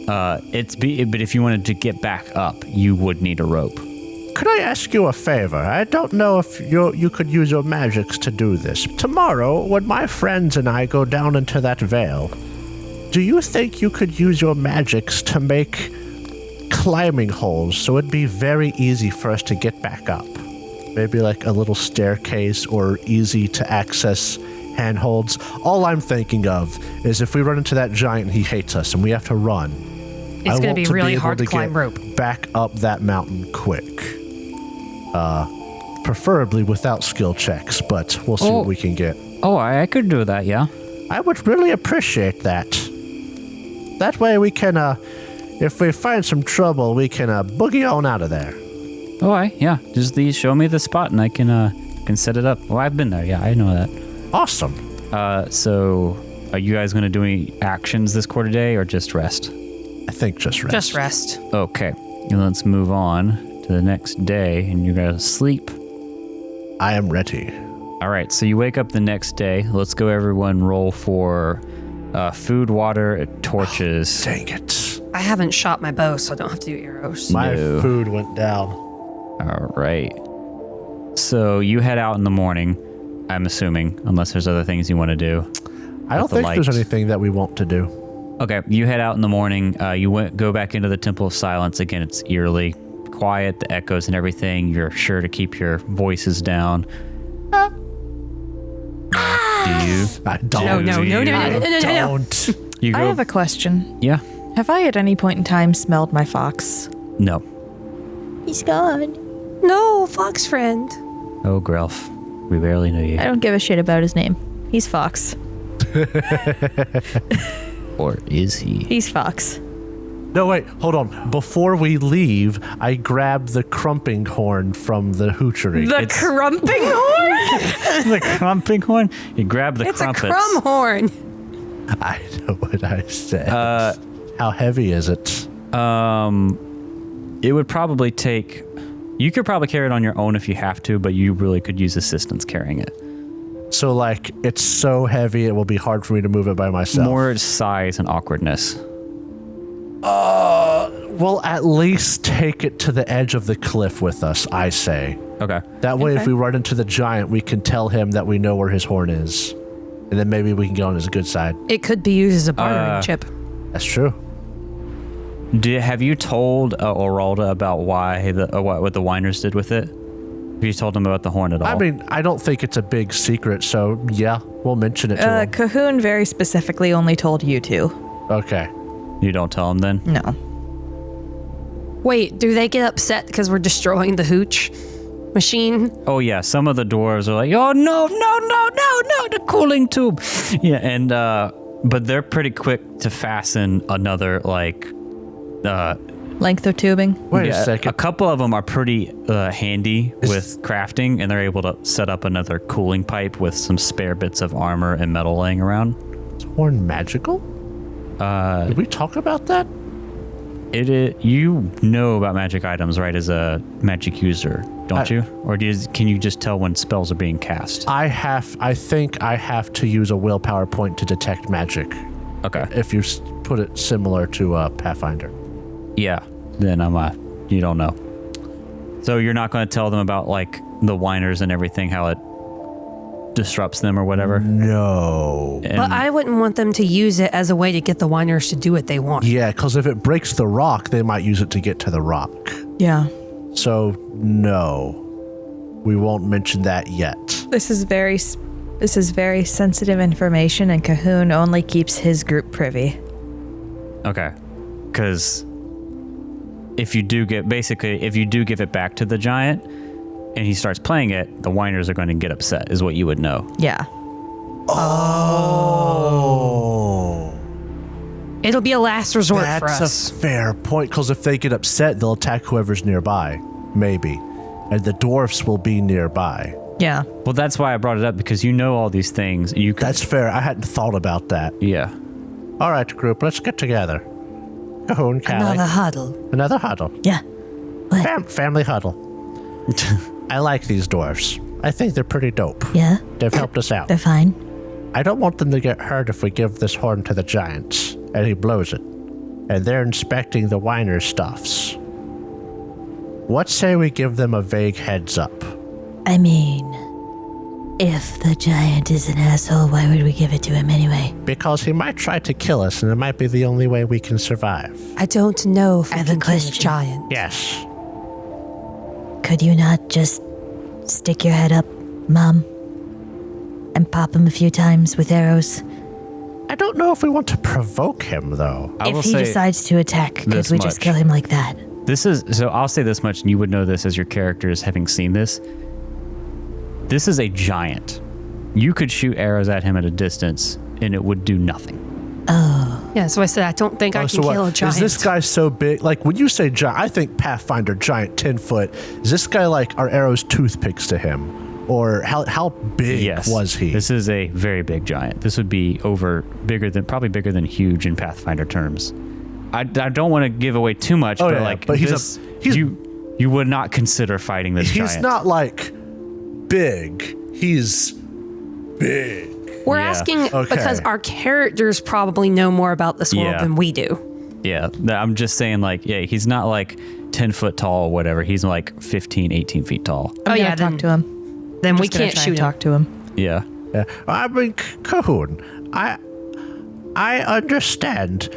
But if you wanted to get back up, you would need a rope. Could I ask you a favor? I don't know if you could use your magics to do this. Tomorrow, when my friends and I go down into that vale, do you think you could use your magics to make climbing holes so it'd be very easy for us to get back up? Maybe like a little staircase or easy to access handholds. All I'm thinking of is if we run into that giant and he hates us and we have to run. It's going to be really hard to climb rope. Back up that mountain quick. Preferably without skill checks, but we'll see what we can get. Oh, I could do that, yeah. I would really appreciate that. That way we can, if we find some trouble, we can boogie on out of there. Oh, yeah. Just show me the spot and I can set it up. Oh, I've been there. Yeah, I know that. Awesome. So are you guys going to do any actions this quarter day or just rest? I think just rest. Just rest. Okay. And let's move on to the next day and you're going to sleep. I am ready. All right. So you wake up the next day. Let's go everyone roll for food, water, torches. Dang it. I haven't shot my bow, so I don't have to do arrows. My No. food went down. All right. So you head out in the morning, I'm assuming, unless there's other things you want to do. I don't think there's anything that we want to do. Okay, you head out in the morning. You go back into the Temple of Silence. Again, it's eerily quiet, the echoes and everything. You're sure to keep your voices down. Do you? I don't. No. Don't. You go, I have a question. yeah? Have I at any point in time smelled my fox? No. He's gone. No, fox friend. Oh, Grelf. We barely knew you. I don't give a shit about his name. He's Fox. Or is he? He's Fox. No, wait, hold on. Before we leave, I grabbed the crumping horn from the hoochery. The crumping horn? The crumping horn? You grab the It's crumpets. a crumb horn. I know what I said. How heavy is it? It would probably take... You could probably carry it on your own if you have to, but you really could use assistance carrying it. So, like, it's so heavy it will be hard for me to move it by myself. More size and awkwardness. We'll at least take it to the edge of the cliff with us, I say. Okay. That way, if Okay. we run into the giant, we can tell him that we know where his horn is. And then maybe we can get on his good side. It could be used as a bartering chip. That's true. Have you told Oralda about why what the Whiners did with it? Have you told them about the horn at all? I mean, I don't think it's a big secret, so yeah, we'll mention it to him. Cahoon very specifically only told you two. Okay. You don't tell them then? No. Wait, do they get upset because we're destroying the hooch machine? Oh yeah, some of the dwarves are like, oh no, the cooling tube. Yeah, and but they're pretty quick to fasten another Length of tubing? Wait yeah, a second. A couple of them are pretty handy with crafting, and they're able to set up another cooling pipe with some spare bits of armor and metal laying around. Is horn magical? Did we talk about that? You know about magic items, right? As a magic user, don't you? Or can you just tell when spells are being cast? I think I have to use a willpower point to detect magic. Okay. If you put it similar to Pathfinder. Yeah. Then you don't know. So you're not going to tell them about like the Whiners and everything, how it disrupts them or whatever? No. And But I wouldn't want them to use it as a way to get the Whiners to do what they want. Yeah, because if it breaks the rock, they might use it to get to the rock. Yeah. So, no. we won't mention that yet. This is very sensitive information, and Cahoon only keeps his group privy. Okay. Because if you do give it back to the giant and he starts playing it, the Whiners are going to get upset, is what you would know. Yeah. Oh. It'll be a last resort for us. That's a fair point, because if they get upset, they'll attack whoever's nearby, maybe. And the dwarfs will be nearby. Yeah. Well, that's why I brought it up, because you know all these things. And That's fair. I hadn't thought about that. Yeah. All right, group, let's get together. Cahoon, Callie. Another huddle. Another huddle. Yeah. Family huddle. I like these dwarfs. I think they're pretty dope. Yeah. They've helped us out. They're fine. I don't want them to get hurt if we give this horn to the giants, and he blows it. And they're inspecting the Whiners stuffs. What say we give them a vague heads up? I mean, if the giant is an asshole, why would we give it to him anyway? Because he might try to kill us, and it might be the only way we can survive. I don't know if I I have a can kill a question. giant. Yes. Could you not just stick your head up, Mom, and pop him a few times with arrows? I don't know if we want to provoke him, though. I will If he say decides to attack, could this we just much. kill him like that? so I'll say this much, and you would know this as your characters having seen this. This is a giant. You could shoot arrows at him at a distance, and it would do nothing. Yeah, so I said I don't think I can kill a giant. Is this guy so big? Like, when you say giant, I think Pathfinder giant, 10 foot. Is this guy like our arrows toothpicks to him? Or how big Yes. was he? This is a very big giant. This would be probably bigger than huge in Pathfinder terms. I don't want to give away too much, Oh, but yeah, like but you would not consider fighting this giant. He's not like big. He's big. We're Yeah. asking Okay. because our characters probably know more about this world Yeah. than we do. Yeah, I'm just saying, like, yeah, he's not like 10 foot tall or whatever. He's like 15, 18 feet tall. I'm yeah, gonna talk then- to him. Then we Just gonna can't try shoot and him. talk to him. Yeah. Yeah. I mean, Cahoon, I understand,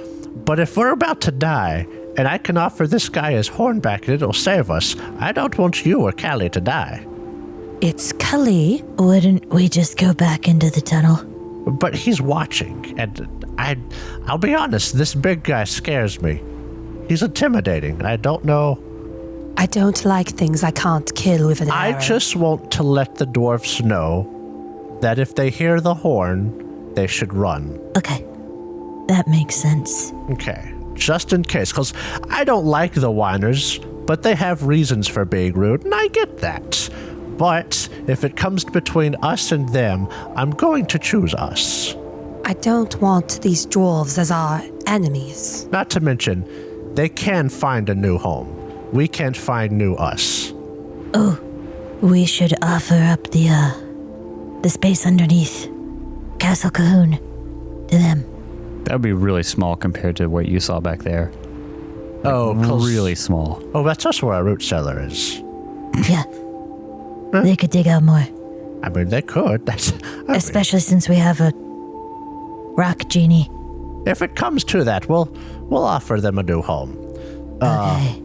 but if we're about to die, and I can offer this guy his horn back and it'll save us, I don't want you or Callie to die. It's Cully. Wouldn't we just go back into the tunnel? But he's watching, and I'll be honest, this big guy scares me. He's intimidating, and I don't know. I don't like things I can't kill with an I arrow. just want to let the dwarfs know that if they hear the horn, they should run. Okay. That makes sense. Okay, just in case, because I don't like the Whiners, but they have reasons for being rude, and I get that. But if it comes between us and them, I'm going to choose us. I don't want these dwarves as our enemies. Not to mention, they can find a new home. We can't find new us. We should offer up the space underneath Castle Cahoon to them. That would be really small compared to what you saw back there. Oh, Really small. Oh, that's just where our root cellar is. Yeah. They could dig out more. I mean, they could. Especially since we have a rock genie. If it comes to that, we'll offer them a new home. Okay.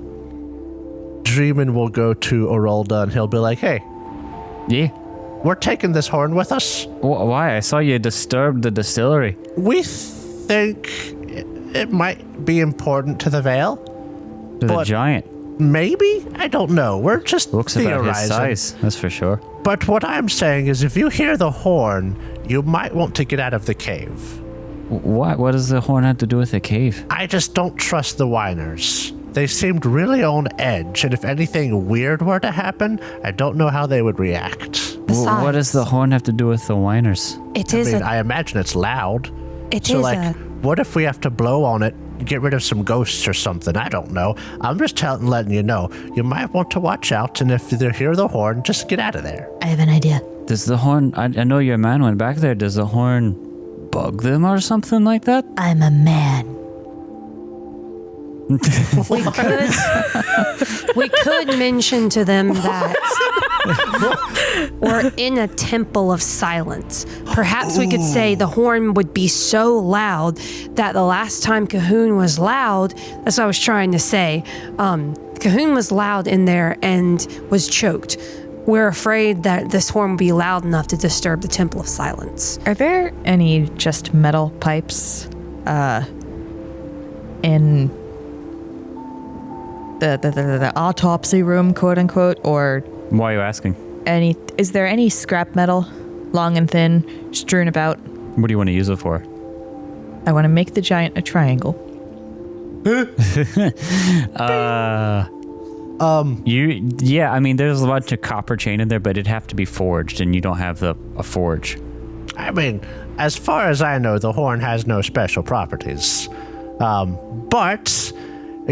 Dreamin will go to Orolda and he'll be like, "Hey, Yeah. we're taking this horn with us. Why? I saw you disturb the distillery. We think it might be important to the Vale. To the But- giant. Maybe? I don't know. We're just Looks about theorizing. his size, that's for sure. But what I'm saying is if you hear the horn, you might want to get out of the cave. What? What does the horn have to do with the cave? I just don't trust the Whiners. They seemed really on edge, and if anything weird were to happen, I don't know how they would react. What does the horn have to do with the Whiners? I imagine it's loud. It So, is like, what if we have to blow on it, get rid of some ghosts or something? I don't know. I'm just letting you know. You might want to watch out, and if they hear the horn, just get out of there. I have an idea. Does the horn, I know your man went back there, does the horn bug them or something like that? I'm a man. we could mention to them that we're in a temple of silence. Perhaps we could say the horn would be so loud that the last time Cahoon was loud, that's what I was trying to say. Cahoon was loud in there and was choked. we're afraid that this horn will be loud enough to disturb the Temple of Silence. Are there any just metal pipes in the autopsy room, quote unquote, or Why are you asking? is there any scrap metal, long and thin, strewn about? What do you want to use it for? I want to make the giant a triangle. I mean, there's a bunch of copper chain in there, but it'd have to be forged, and you don't have a forge. I mean, as far as I know, the horn has no special properties. But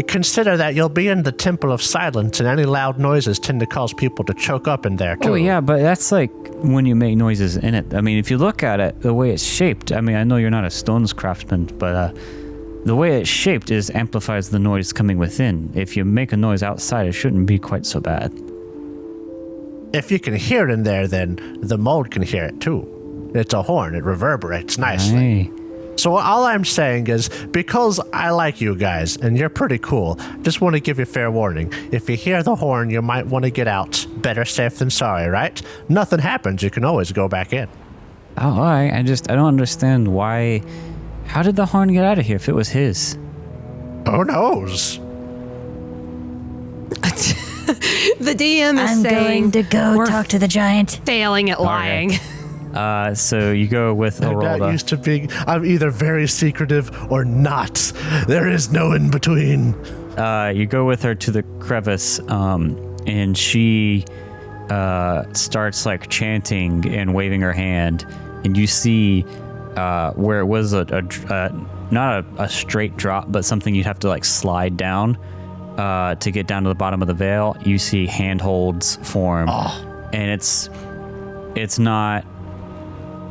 consider that you'll be in the Temple of Silence, and any loud noises tend to cause people to choke up in there, too. Oh, yeah, but that's like when you make noises in it. I mean, if you look at it, the way it's shaped, I mean, I know you're not a stones craftsman, but the way it's shaped amplifies the noise coming within. If you make a noise outside, it shouldn't be quite so bad. If you can hear it in there, then the mold can hear it, too. It's a horn. It reverberates nicely. Hey. So all I'm saying is, because I like you guys, and you're pretty cool, just want to give you fair warning. If you hear the horn, you might want to get out. Better safe than sorry, right? Nothing happens. You can always go back in. Oh, all right. I don't understand why. How did the horn get out of here if it was his? Who knows? The DM is I'm saying going to go we're talk to the giant. failing at lying. So you go with I'm not Harolda. used to being... I'm either very secretive or not. There is no in between. You go with her to the crevice, and she starts like chanting and waving her hand, and you see where it was not a straight drop, but something you'd have to like slide down to get down to the bottom of the veil. You see handholds form, and it's not.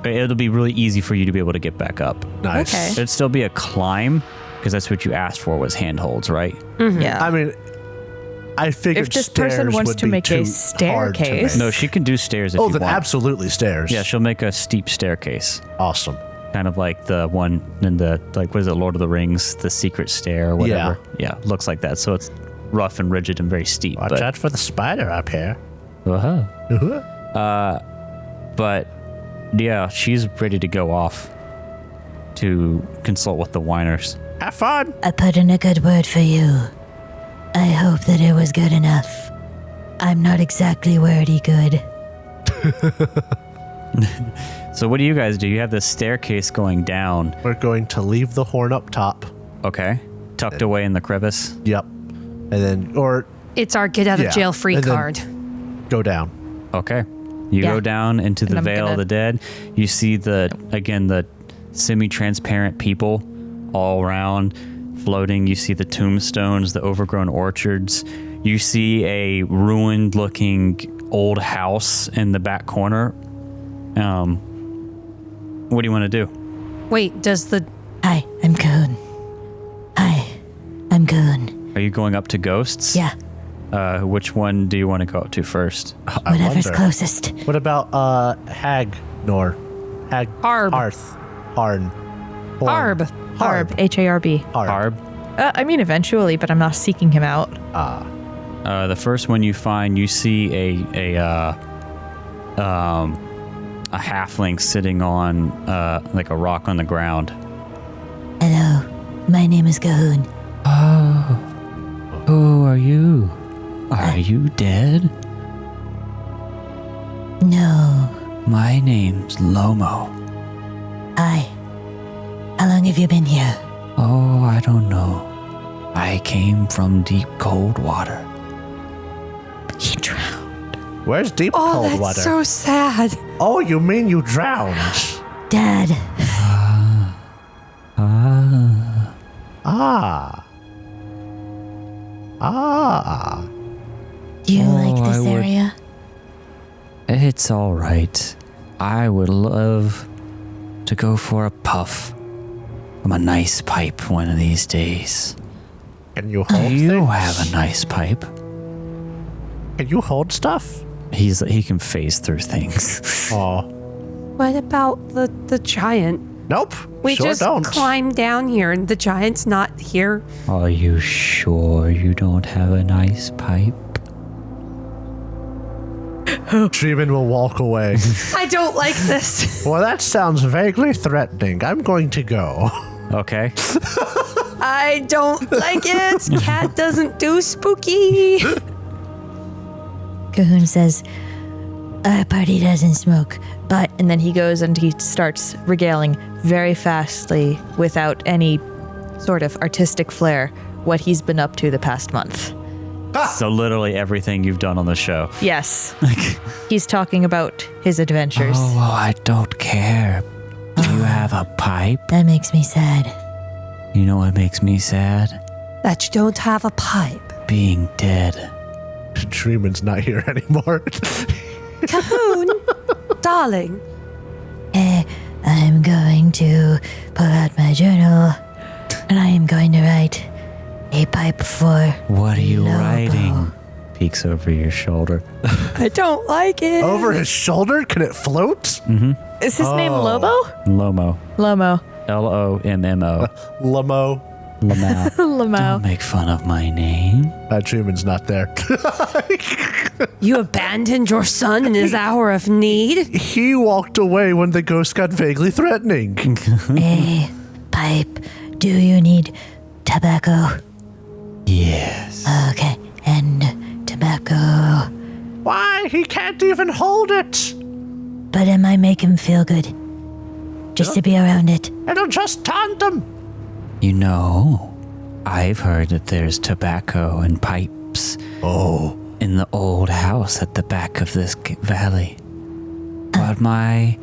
It'll be really easy for you to be able to get back up. Nice. Okay. It'd still be a climb because that's what you asked for was handholds, right? Yeah. I mean, I figured If this person stairs wants would to be make a too hard to staircase- make. No, she can do stairs if Oh, you then want. absolutely stairs. Yeah, she'll make a steep staircase. Awesome. Kind of like the one in the, like, what is it, Lord of the Rings, the secret stair or whatever. Yeah, looks like that. So it's rough and rigid and very steep. Watch out for the spider up here. But yeah, she's ready to go off to consult with the Whiners. Have fun. I put in a good word for you. I hope that it was good enough. I'm not exactly wordy good. So what do you guys do? You have this staircase going down. We're going to leave the horn up top. Okay. Tucked away in the crevice. Yep. And then, or It's our get out of jail free and then card. go down. Okay. You Yeah. go down into And the I'm Vale of gonna- the Dead. You see the semi-transparent people all around floating. You see the tombstones, the overgrown orchards. You see a ruined looking old house in the back corner. What do you want to do? Wait, does the Hi, I'm Coon. Hi, I'm Coon. Are you going up to ghosts? Yeah, Which one do you want to go up to first? I whatever's wonder. closest. What about Hag Nor? Hag Harb. Hearth. Harn. Horn. Harb. Harb. Harb. Harb. I mean, eventually, but I'm not seeking him out. The first one you find, you see a halfling sitting on like a rock on the ground. Hello, my name is Cahoon. Who are you? Are you dead? No, My name's Lomo. hi. How long have you been here? Oh, I don't know. I came from deep cold water. He drowned. Where's deep Oh, cold that's water? so sad. Oh, you mean you drowned? Dad, do you like I this would- area? It's all right. I would love to go for a puff from a nice pipe one of these days. Can you Do hold you things? have a nice pipe? Can you hold stuff? He can phase through things. Oh, What about the giant? nope. We sure just don't. climbed down here and the giant's not here. Are you sure you don't have a nice pipe? Treeman will walk away. I don't like this. Well, that sounds vaguely threatening. I'm going to go. Okay. I don't like it. Cat doesn't do spooky. Cahoon says, our party doesn't smoke, but And then he goes and he starts regaling very fastly, without any sort of artistic flair, what he's been up to the past month. So literally everything you've done on the show. Yes. He's talking about his adventures. Oh, I don't care. Do you have a pipe? that makes me sad. You know what makes me sad? That you don't have a pipe. Being dead. Treeman's not here anymore. Cahoon, darling. I'm going to pull out my journal, and I am going to write a pipe for What are you Lobo. writing? Peeks over your shoulder. I don't like it. Over his shoulder? Can it float? Is his name Lobo? Lomo. Lomo. Lommo. Lamo. Lamau. Lomo. Don't make fun of my name. Treeman's not there. You abandoned your son in his hour of need? He walked away when the ghost got vaguely threatening. a pipe. Do you need tobacco? Yes. Okay, and tobacco. Why? He can't even hold it. But it might make him feel good. Just to be around it. It'll just taunt him. You know, I've heard that there's tobacco and pipes in the old house at the back of this valley. But my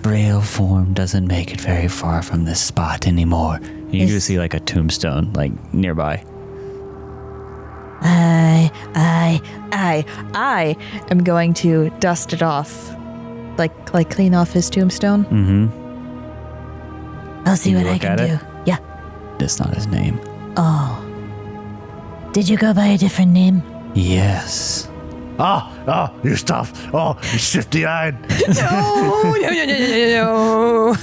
frail form doesn't make it very far from this spot anymore. And you just see like a tombstone like nearby. I am going to dust it off. Like clean off his tombstone. I'll see You what I look can at do. it? Yeah. That's not his name. Oh. Did you go by a different name? Yes. You stop. Oh, you shifty-eyed. No.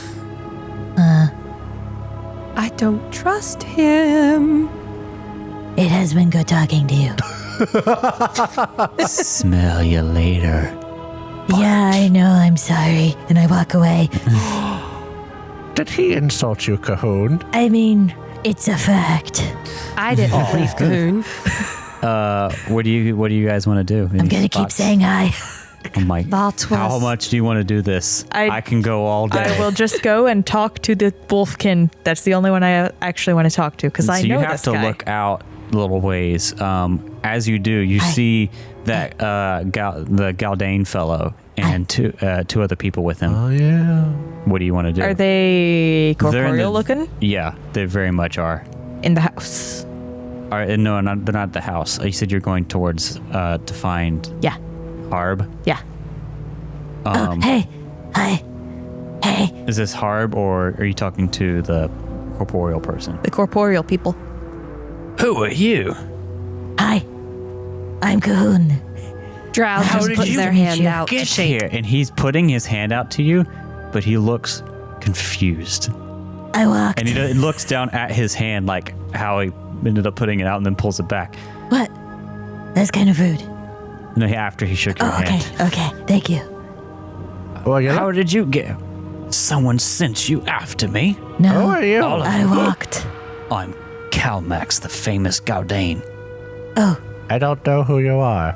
I don't trust him. It has been good talking to you. Smell you later. Yeah, I know, I'm sorry. And I walk away. Did he insult you, Cahoon? I mean, it's a fact. I didn't leave Cahoon. What do you guys want to do? I'm gonna keep saying hi. Oh my. That was- How much do you want to do this? I can go all day. I will just go and talk to the wolfkin. That's the only one I actually want to talk to, because I so know you have this to guy. look out a little ways. As you do, you see that the Galdane fellow and two other people with him. Oh, yeah. What do you want to do? Are they They're in corporeal looking? Yeah, they very much are. In the house. No, they're not at the house. You said you're going towards to find Yeah. Harb. Yeah. Hey. Hi. Hey. Is this Harb, or are you talking to the corporeal person? The corporeal people. Who are you? Hi. I'm Cahoon. Drow just did put you their meet hand you? out to Get shake. here. And he's putting his hand out to you, but he looks confused. I walked. And he looks down at his hand like how he ended up putting it out and then pulls it back. What? That's kind of rude. No, after he shook your Oh, okay. hand. Okay. Thank you. Oh, I get How did you get? Someone sent you after me. No. Who are you? All of I you. walked. I'm Calmax, the famous Galdane. Oh, I don't know who you are.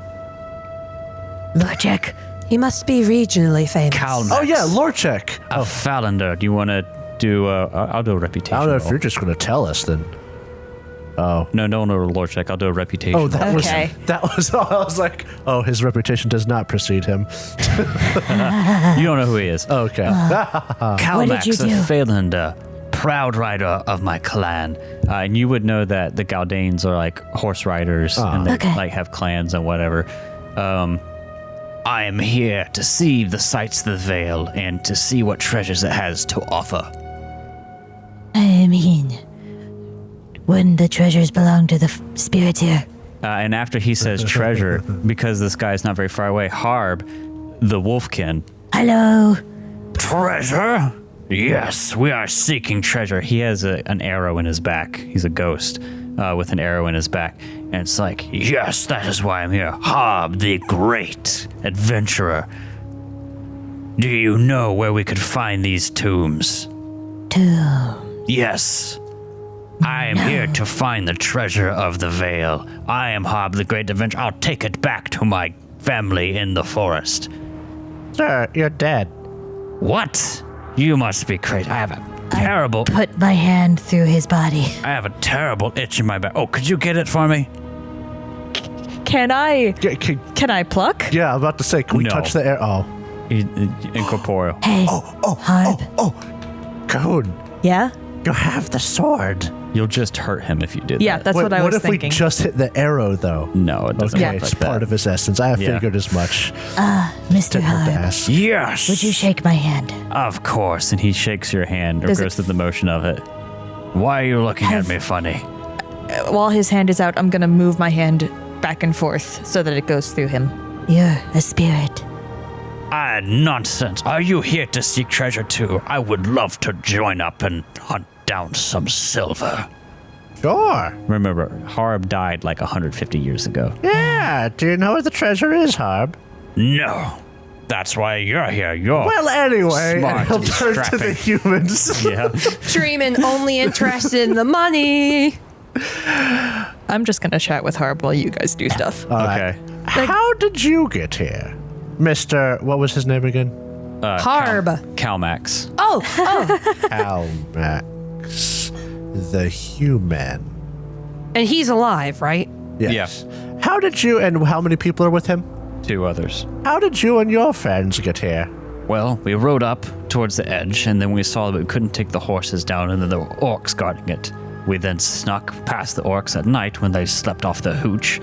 Lorchek. He must be regionally famous. Calmax. Oh, yeah, Lorchek. A Falander. Do you want to do? I'll do a reputation. I don't know if roll. you're just going to tell us then. Oh. No, don't do a lore check. I'll do a reputation. Oh, that Okay. was. I was like, oh, his reputation does not precede him. You don't know who he is. Okay. Calmax, you a do? Falander, proud rider of my clan. And you would know that the Galdanes are like horse riders, and they Okay. like have clans and whatever. I am here to see the sights of the Vale and to see what treasures it has to offer. I mean, wouldn't the treasures belong to the spirits here? And after he says treasure, because this guy is not very far away, Harb, the Wolfkin. Hello. Treasure? Yes, we are seeking treasure. He has an arrow in his back. He's a ghost. with an arrow in his back. And it's like, yes, that is why I'm here. Harb, the great adventurer. Do you know where we could find these tombs? Tomb. Yes. I am here to find the treasure of the Vale. I am Harb, the great adventurer. I'll take it back to my family in the forest. Sir, you're dead. What? You must be crazy. I have a terrible... Put my hand through his body. I have a terrible itch in my back. Oh, could you get it for me? Can I pluck? Yeah, I'm about to say, can we No. touch the air? Oh. Incorporeal. Hey, Harb. Cahoon, Yeah? you have the sword. You'll just hurt him if you do Yeah, that. that's what I was if thinking. we just hit the arrow, though? No, it doesn't Okay, work it's like that. part of his essence. I Yeah. figured as much. Mr. Didn't have to Harb, ask. Yes! would you shake my hand? Of course. And he shakes your hand or Does it goes through the motion of it. Why are you looking at me funny? While his hand is out, I'm going to move my hand back and forth so that it goes through him. You're a spirit. Ah, nonsense. Are you here to seek treasure too? I would love to join up and hunt down some silver. Sure. Remember, Harb died like 150 years ago. Yeah, do you know where the treasure is, Harb? No. That's why you're here. You're Well, anyway, Smart and he'll and turn to the strapping. humans. yeah. Dreaming, only interested in the money. I'm just going to chat with Harb while you guys do stuff. Okay. How did you get here? Mr. What was his name again? Harb. Calmax. Oh, Almax, the human. and he's alive, right? Yes. How did you and how many people are with him? 2 others. How did you and your friends get here? Well, we rode up towards the edge, and then we saw that we couldn't take the horses down, and then there were orcs guarding it. We then snuck past the orcs at night when they slept off the hooch,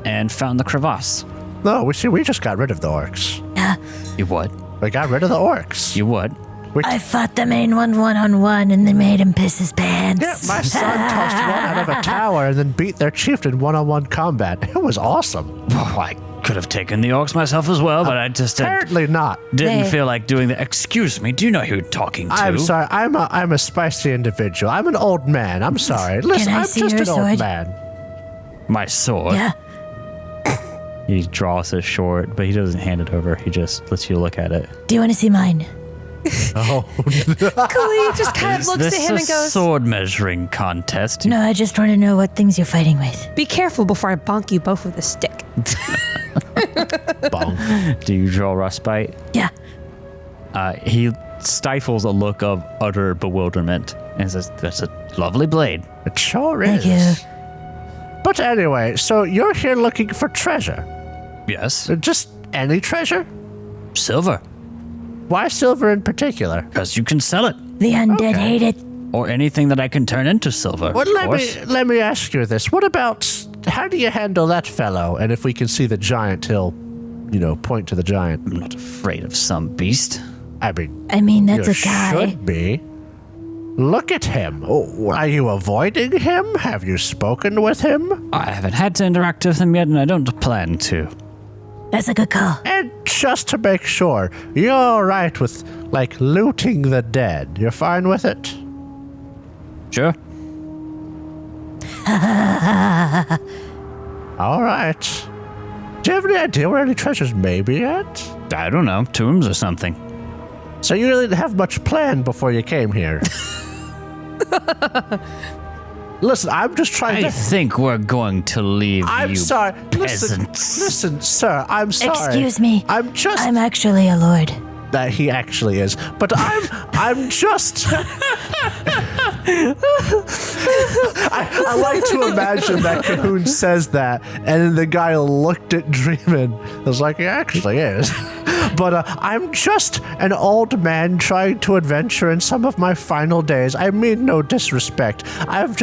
and found the crevasse. No, we just got rid of the orcs. You would? We got rid of the orcs. You would? I fought the main one-on-one and they made him piss his pants. Yeah, my son tossed one out of a tower and then beat their chieftain one-on-one combat. It was awesome. Oh, I could have taken the orcs myself as well, but I just Apparently not. didn't Hey. feel like doing the. Excuse me, do you know who you're talking to? I'm sorry. I'm a spicy individual. I'm an old man. I'm sorry. Listen, I I'm see just your an old sword? man. My sword. Yeah. He draws his sword, but he doesn't hand it over. He just lets you look at it. Do you want to see mine? Khalid just kind of looks This at him a and goes, sword measuring contest. No, I just want to know what things you're fighting with. "Be careful before I bonk you both with a stick." Bonk. Do you draw Rustbite? Yeah. He stifles a look of utter bewilderment and says, "That's a lovely blade." It sure Thank is. you. But anyway, so you're here looking for treasure. Yes. Just any treasure? Silver. Why silver in particular? Because you can sell it. The undead hate it. Or anything that I can turn into silver. Well, of course. let me ask you this. What about, how do you handle that fellow? And if we can see the giant, he'll, point to the giant. I'm not afraid of some beast. I mean, I mean, that's you a guy. should be. Look at him. Oh, are you avoiding him? Have you spoken with him? I haven't had to interact with him yet, and I don't plan to. That's a good call. And just to make sure, you're all right with, looting the dead. You're fine with it? Sure. All right. Do you have any idea where any treasures may be at? I don't know. Tombs or something. So you really didn't have much planned before you came here. Listen, I'm just trying I to... think we're going to leave I'm you sorry. peasants. Listen, sir, I'm sorry. Excuse me. I'm just... I'm actually a lord. that he actually is. But I'm just... I like to imagine that Cahoon says that, and then the guy looked at Dreamin'. I was like, he actually is. But I'm just an old man trying to adventure in some of my final days. I mean no disrespect. I've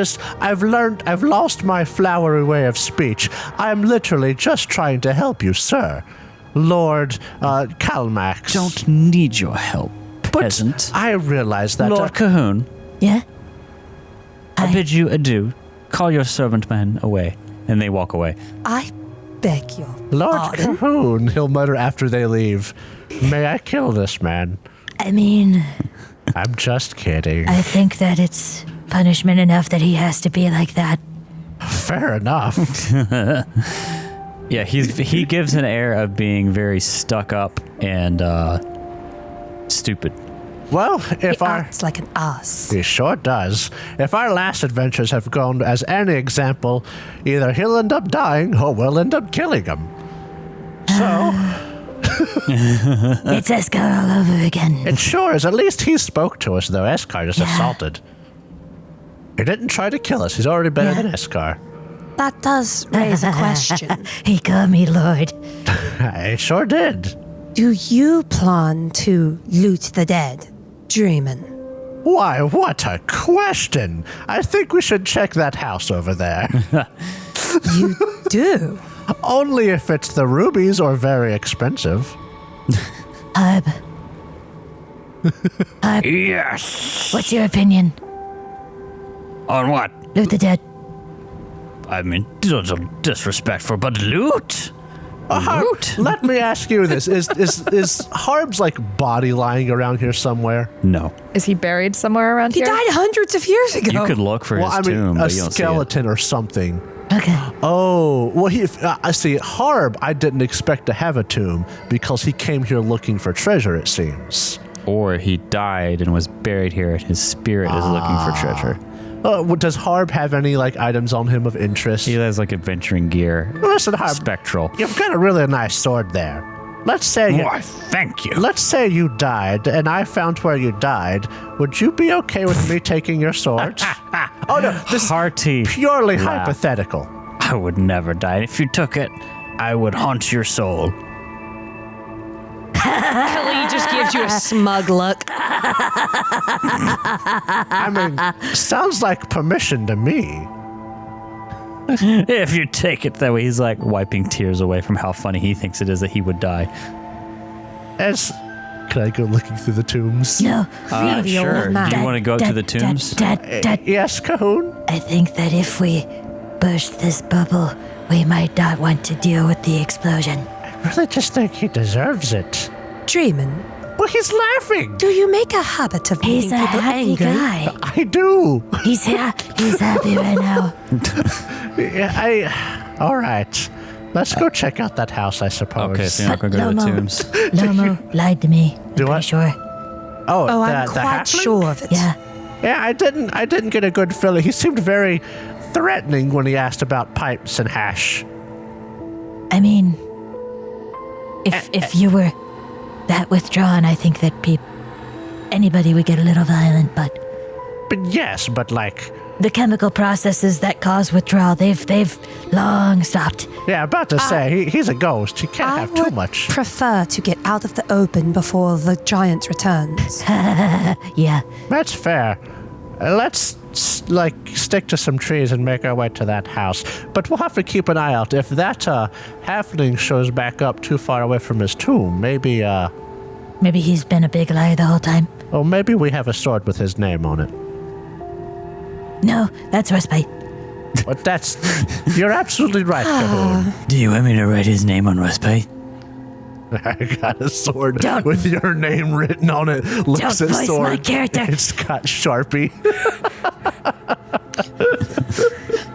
lost my flowery way of speech. I'm literally just trying to help you, sir. Lord Calmax. Don't need your help, But peasant. I realize that... Lord Cahoon, Yeah? I bid you adieu. Call your servant man away. And they walk away. I beg you. Lord Cahoon, he'll mutter after they leave. May I kill this man? I mean, I'm just kidding. I think that it's punishment enough that he has to be like that. Fair enough. Yeah, he gives an air of being very stuck up and stupid. Well, He acts like an ass. He sure does. If our last adventures have gone as any example, either he'll end up dying or we'll end up killing him. So, It's Eskar all over again. it sure is. At least he spoke to us, though. Eskar just assaulted. He didn't try to kill us. He's already better than Eskar. That does raise a question. He called me Lord. I sure did. Do you plan to loot the dead, Dreamin'? Why, what a question. I think we should check that house over there. You do? Only if it's the rubies or very expensive. Harb, Yes. what's your opinion? On what? Loot the dead. I mean, disrespectful, but loot. Loot. Let me ask you this. Is Harb's body lying around here somewhere? No. Is he buried somewhere around He here? died hundreds of years ago. You could look for his tomb, a but you don't see it. skeleton or something. Okay. Oh, well, I see. Harb, I didn't expect to have a tomb because he came here looking for treasure, it seems. Or he died and was buried here, and his spirit is looking for treasure. Does Harb have any, items on him of interest? He has, adventuring gear. Listen, Harb, Spectral. you've got a really nice sword there. Let's say Why, thank you. Let's say you died, and I found where you died. Would you be okay with me taking your sword? Oh, no, this is Hearty. purely laugh. hypothetical. I would never die. If you took it, I would haunt your soul. Kelly just gives you a smug look. I mean, sounds like permission to me. If you take it that way, he's wiping tears away from how funny he thinks it is that he would die. Can I go looking through the tombs? No. Really old Sure. man. Do you want to go to the tombs? Dad, Yes, Cahoon? I think that if we burst this bubble, we might not want to deal with the explosion. I really just think he deserves it. Dreamin', Well, he's laughing. do you make a habit of He's making a people happy angry? guy. I do. He's happy right now. Yeah, all right. Let's go check out that house, I suppose. Okay, so you're not going to go to the Lomo. tombs. Lomo lied to me. Do I'm what? pretty sure. Oh, Oh, I'm the quite halfling? sure of it. Yeah. Yeah, I didn't get a good feeling. He seemed very threatening when he asked about pipes and hash. I mean, if you were that withdrawn, I think that anybody would get a little violent, but But yes, but the chemical processes that cause withdrawal, they've long stopped. yeah, about to say, he's a ghost. He can't I have too would much. prefer to get out of the open before the giant returns. Yeah. That's fair. Let's stick to some trees and make our way to that house. But we'll have to keep an eye out. If that halfling shows back up too far away from his tomb, maybe Maybe he's been a big liar the whole time. maybe we have a sword with his name on it. No, that's respite. But you're absolutely right, Cahoon. Do you want me to write his name on respite? I got a sword Don't- with your name written on it. Looks Don't at voice sword. my character. It's got Sharpie.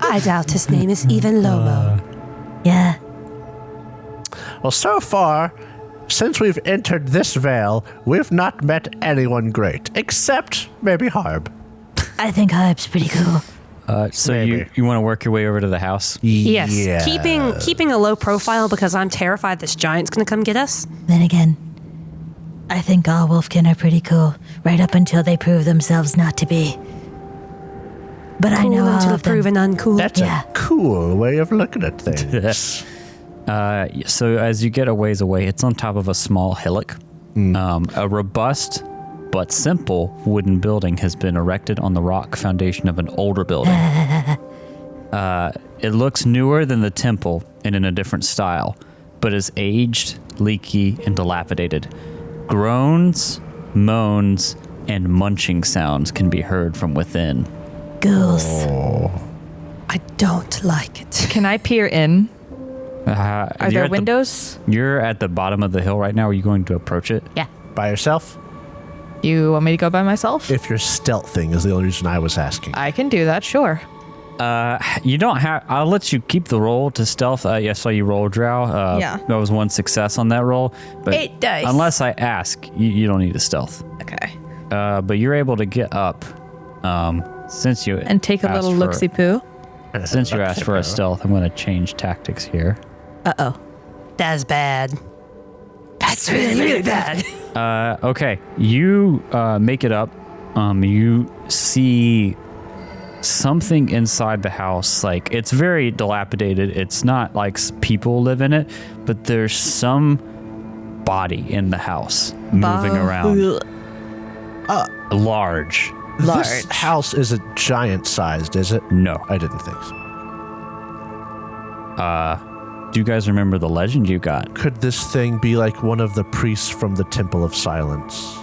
I doubt his name is even Lomo. Yeah. Well, so far, since we've entered this Vale, we've not met anyone great, except maybe Harb. I think Harb's pretty cool. So Maybe. you want to work your way over to the house? Yes, Yeah. keeping a low profile because I'm terrified this giant's gonna come get us. Then again, I think all Wolfkin are pretty cool, right up until they prove themselves not to be. But I know Cool all until of them. proven uncool. That's Yeah. a cool way of looking at things. So as you get a ways away, it's on top of a small hillock. A robust but simple wooden building has been erected on the rock foundation of an older building. It looks newer than the temple and in a different style, but is aged, leaky, and dilapidated. Groans, moans, and munching sounds can be heard from within. Ghouls. I don't like it. Can I peer in? Are You're there at windows? You're at the bottom of the hill right now. Are you going to approach it? Yeah. By yourself? You want me to go by myself? If your stealth thing is the only reason I was asking. I can do that, sure. You don't have. I'll let you keep the roll to stealth. I saw you roll, Drow. Yeah. That was one success on that roll. But 8 dice. Unless I ask, you don't need a stealth. Okay. But you're able to get up. Since you And take a asked little for- look-see poo. Since you asked for a stealth, I'm going to change tactics here. Uh-oh. That's bad. That's really, really bad. Okay, you make it up. You see something inside the house. Like, it's very dilapidated. It's not like people live in it, but there's some body in the house moving around. Large. This house isn't giant sized, is it? No. I didn't think so. Do you guys remember the legend you got? Could this thing be like one of the priests from the Temple of Silence?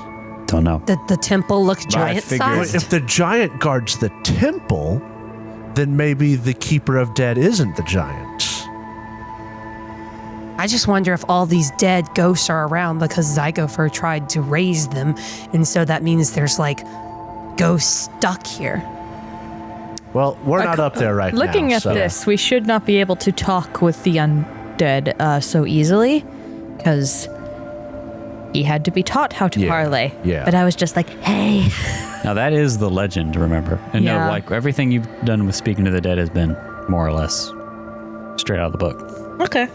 Don't know. The temple looks giant figured- Well, sized. if the giant guards the temple, then maybe the Keeper of Dead isn't the giant. I just wonder if all these dead ghosts are around because Zygofer tried to raise them, and so that means there's like ghosts stuck here. Well, we're not up there right now. Looking at so- this, we should not be able to talk with the undead so easily, because he had to be taught how to Yeah, parlay. yeah. But I was just like, hey. Now, that is the legend, remember? And Yeah. no, like, everything you've done with speaking to the dead has been more or less straight out of the book. Okay.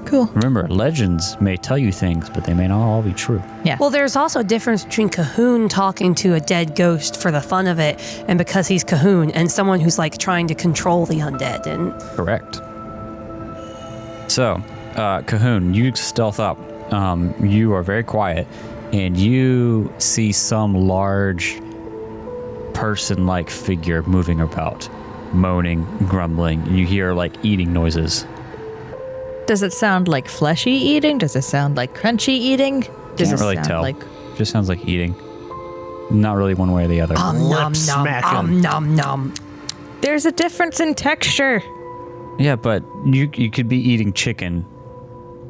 Cool. Remember, legends may tell you things, but they may not all be true. Yeah. Well, there's also a difference between Cahoon talking to a dead ghost for the fun of it, and because he's Cahoon, and someone who's like trying to control the undead. And Correct. So, Cahoon, you stealth up. You are very quiet, and you see some large person-like figure moving about, moaning, grumbling, and you hear like eating noises. Does it sound like fleshy eating? Does it sound like crunchy eating? Does Can't it really sound tell. like Just sounds like eating. Not really one way or the other. nom nom smacking. nom nom. there's a difference in texture? Yeah, but you could be eating chicken,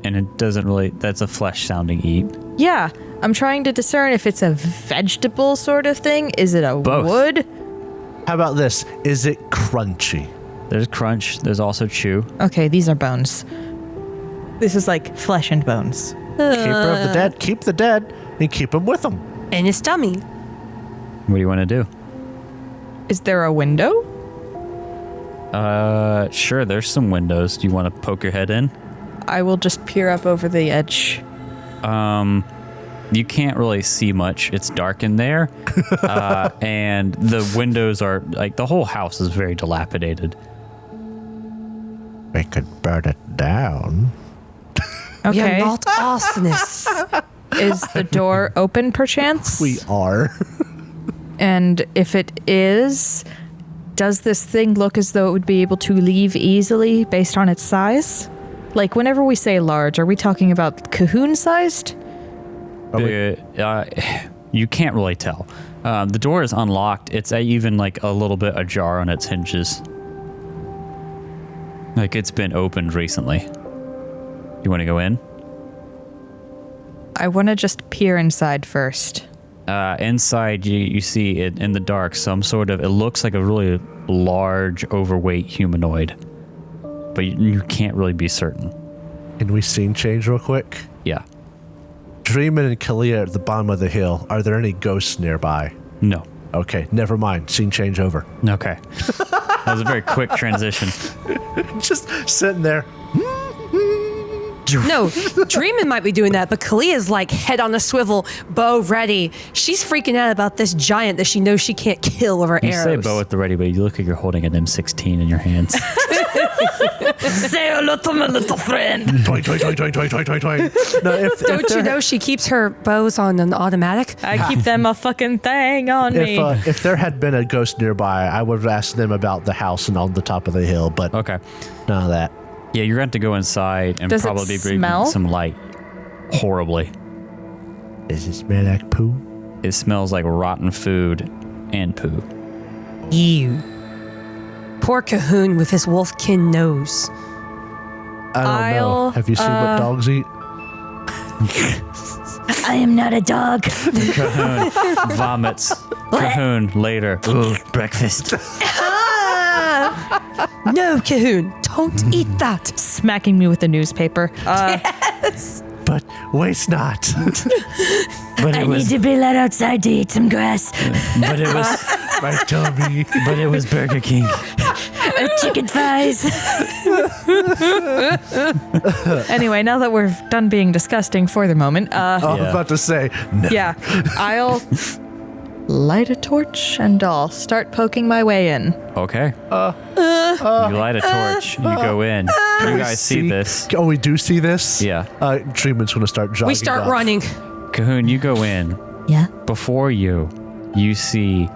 and it doesn't really. That's a flesh-sounding eat. Yeah, I'm trying to discern if it's a vegetable sort of thing. Is it a Both. wood? How about this? Is it crunchy? There's crunch. There's also chew. Okay, these are bones. This is like flesh and bones. Keeper of the Dead, keep the dead and keep them with them. In his tummy. What do you want to do? Is there a window? Sure. There's some windows. Do you want to poke your head in? I will just peer up over the edge. You can't really see much. It's dark in there, and the windows are like the whole house is very dilapidated. We could burn it down. We are Okay. not arsonists. Is the door open perchance? We are. And if it is, does this thing look as though it would be able to leave easily based on its size? Like, whenever we say large, are we talking about Cahoon-sized? You can't really tell. The door is unlocked. It's even like a little bit ajar on its hinges. Like it's been opened recently. You want to go in? I want to just peer inside first. Inside, you see it in the dark. Some sort of. It looks like a really large, overweight humanoid, but you can't really be certain. Can we scene change real quick? Yeah. Dreamin' and Kalia at the bottom of the hill. Are there any ghosts nearby? No. Okay, never mind. Scene change over. Okay. That was a very quick transition. Just sitting there. No, Dreamin' might be doing that, but Kalia's like head on a swivel, bow ready. She's freaking out about this giant that she knows she can't kill with her You arrows. say bow at the ready, but you look like you're holding an M16 in your hands. Say hello to my little friend. Twang, twang, twang, twang, twang, twang, twang, twang. No, Don't you know she keeps her bows on an automatic? I keep them a fucking thing on me. if there had been a ghost nearby, I would have asked them about the house and on the top of the hill, but Okay. none of that. Yeah, you're going to have to go inside and Does it probably bring smell? some light. Horribly. Does it smell like poo? It smells like rotten food and poo. Ew. Poor Cahoon with his wolfkin nose. I don't know. Have you seen what dogs eat? I am not a dog. Cahoon vomits. Cahoon later. Ooh, breakfast. No, Cahoon, don't eat that. Smacking me with the newspaper. But waste not. But I need to be let outside to eat some grass. But it was, My tummy. but it was Burger King. Chicken fries. Anyway, now that we're done being disgusting for the moment, I was about to say, no. yeah, I'll light a torch and I'll start poking my way in. Okay. You light a torch. You go in. You guys see this? Oh, we do see this? Yeah. Treatment's going to start jogging We start off. running. Cahoon, you go in. Yeah. Before you see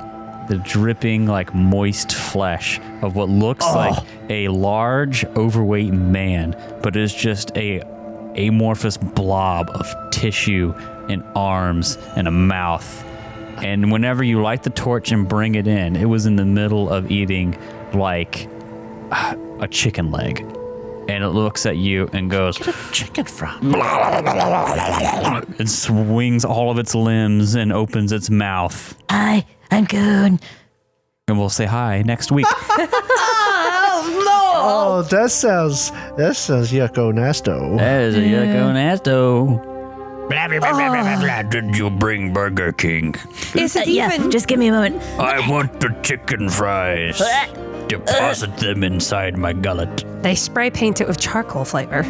the dripping, like moist flesh of what looks like a large, overweight man, but is just a amorphous blob of tissue and arms and a mouth. And whenever you light the torch and bring it in, it was in the middle of eating like a chicken leg. And it looks at you and goes, Chicken from. and swings all of its limbs and opens its mouth. Hi, I'm Goon. And we'll say hi next week. Oh, that sounds yucko nasto. That is a yucko nasto. Blah, blah, blah, blah, blah, blah. Did you bring Burger King? Is it Yeah, even? just give me a moment. I want the chicken fries. Deposit them inside my gullet. They spray paint it with charcoal flavor.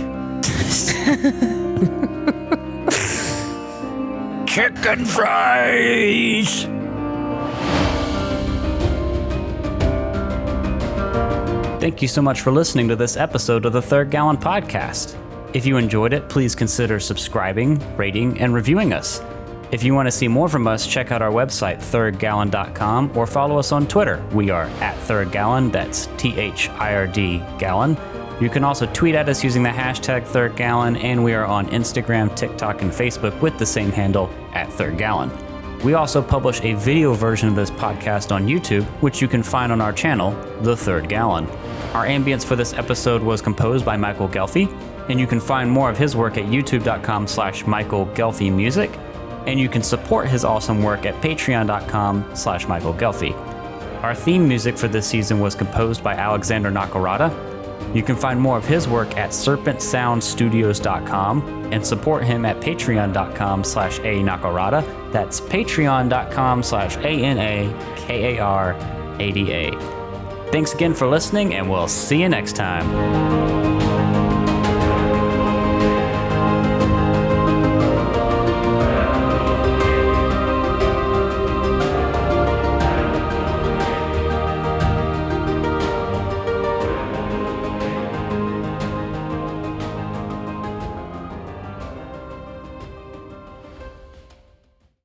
Chicken fries! Thank you so much for listening to this episode of the Third Gallon Podcast. If you enjoyed it, please consider subscribing, rating, and reviewing us. If you want to see more from us, check out our website, thirdgallon.com, or follow us on Twitter. We are at Third Gallon, that's THIRD Gallon. You can also tweet at us using the hashtag Third Gallon, and we are on Instagram, TikTok, and Facebook with the same handle, at Third Gallon. We also publish a video version of this podcast on YouTube, which you can find on our channel, The Third Gallon. Our ambience for this episode was composed by Michael Ghelfi, and you can find more of his work at youtube.com/Michael Ghelfi Music, and you can support his awesome work at patreon.com/Michael Ghelfi. Our theme music for this season was composed by Alexander Nakarada. You can find more of his work at serpentsoundstudios.com and support him at patreon.com/A Nakarada. That's patreon.com/ANAKARADA. Thanks again for listening, and we'll see you next time.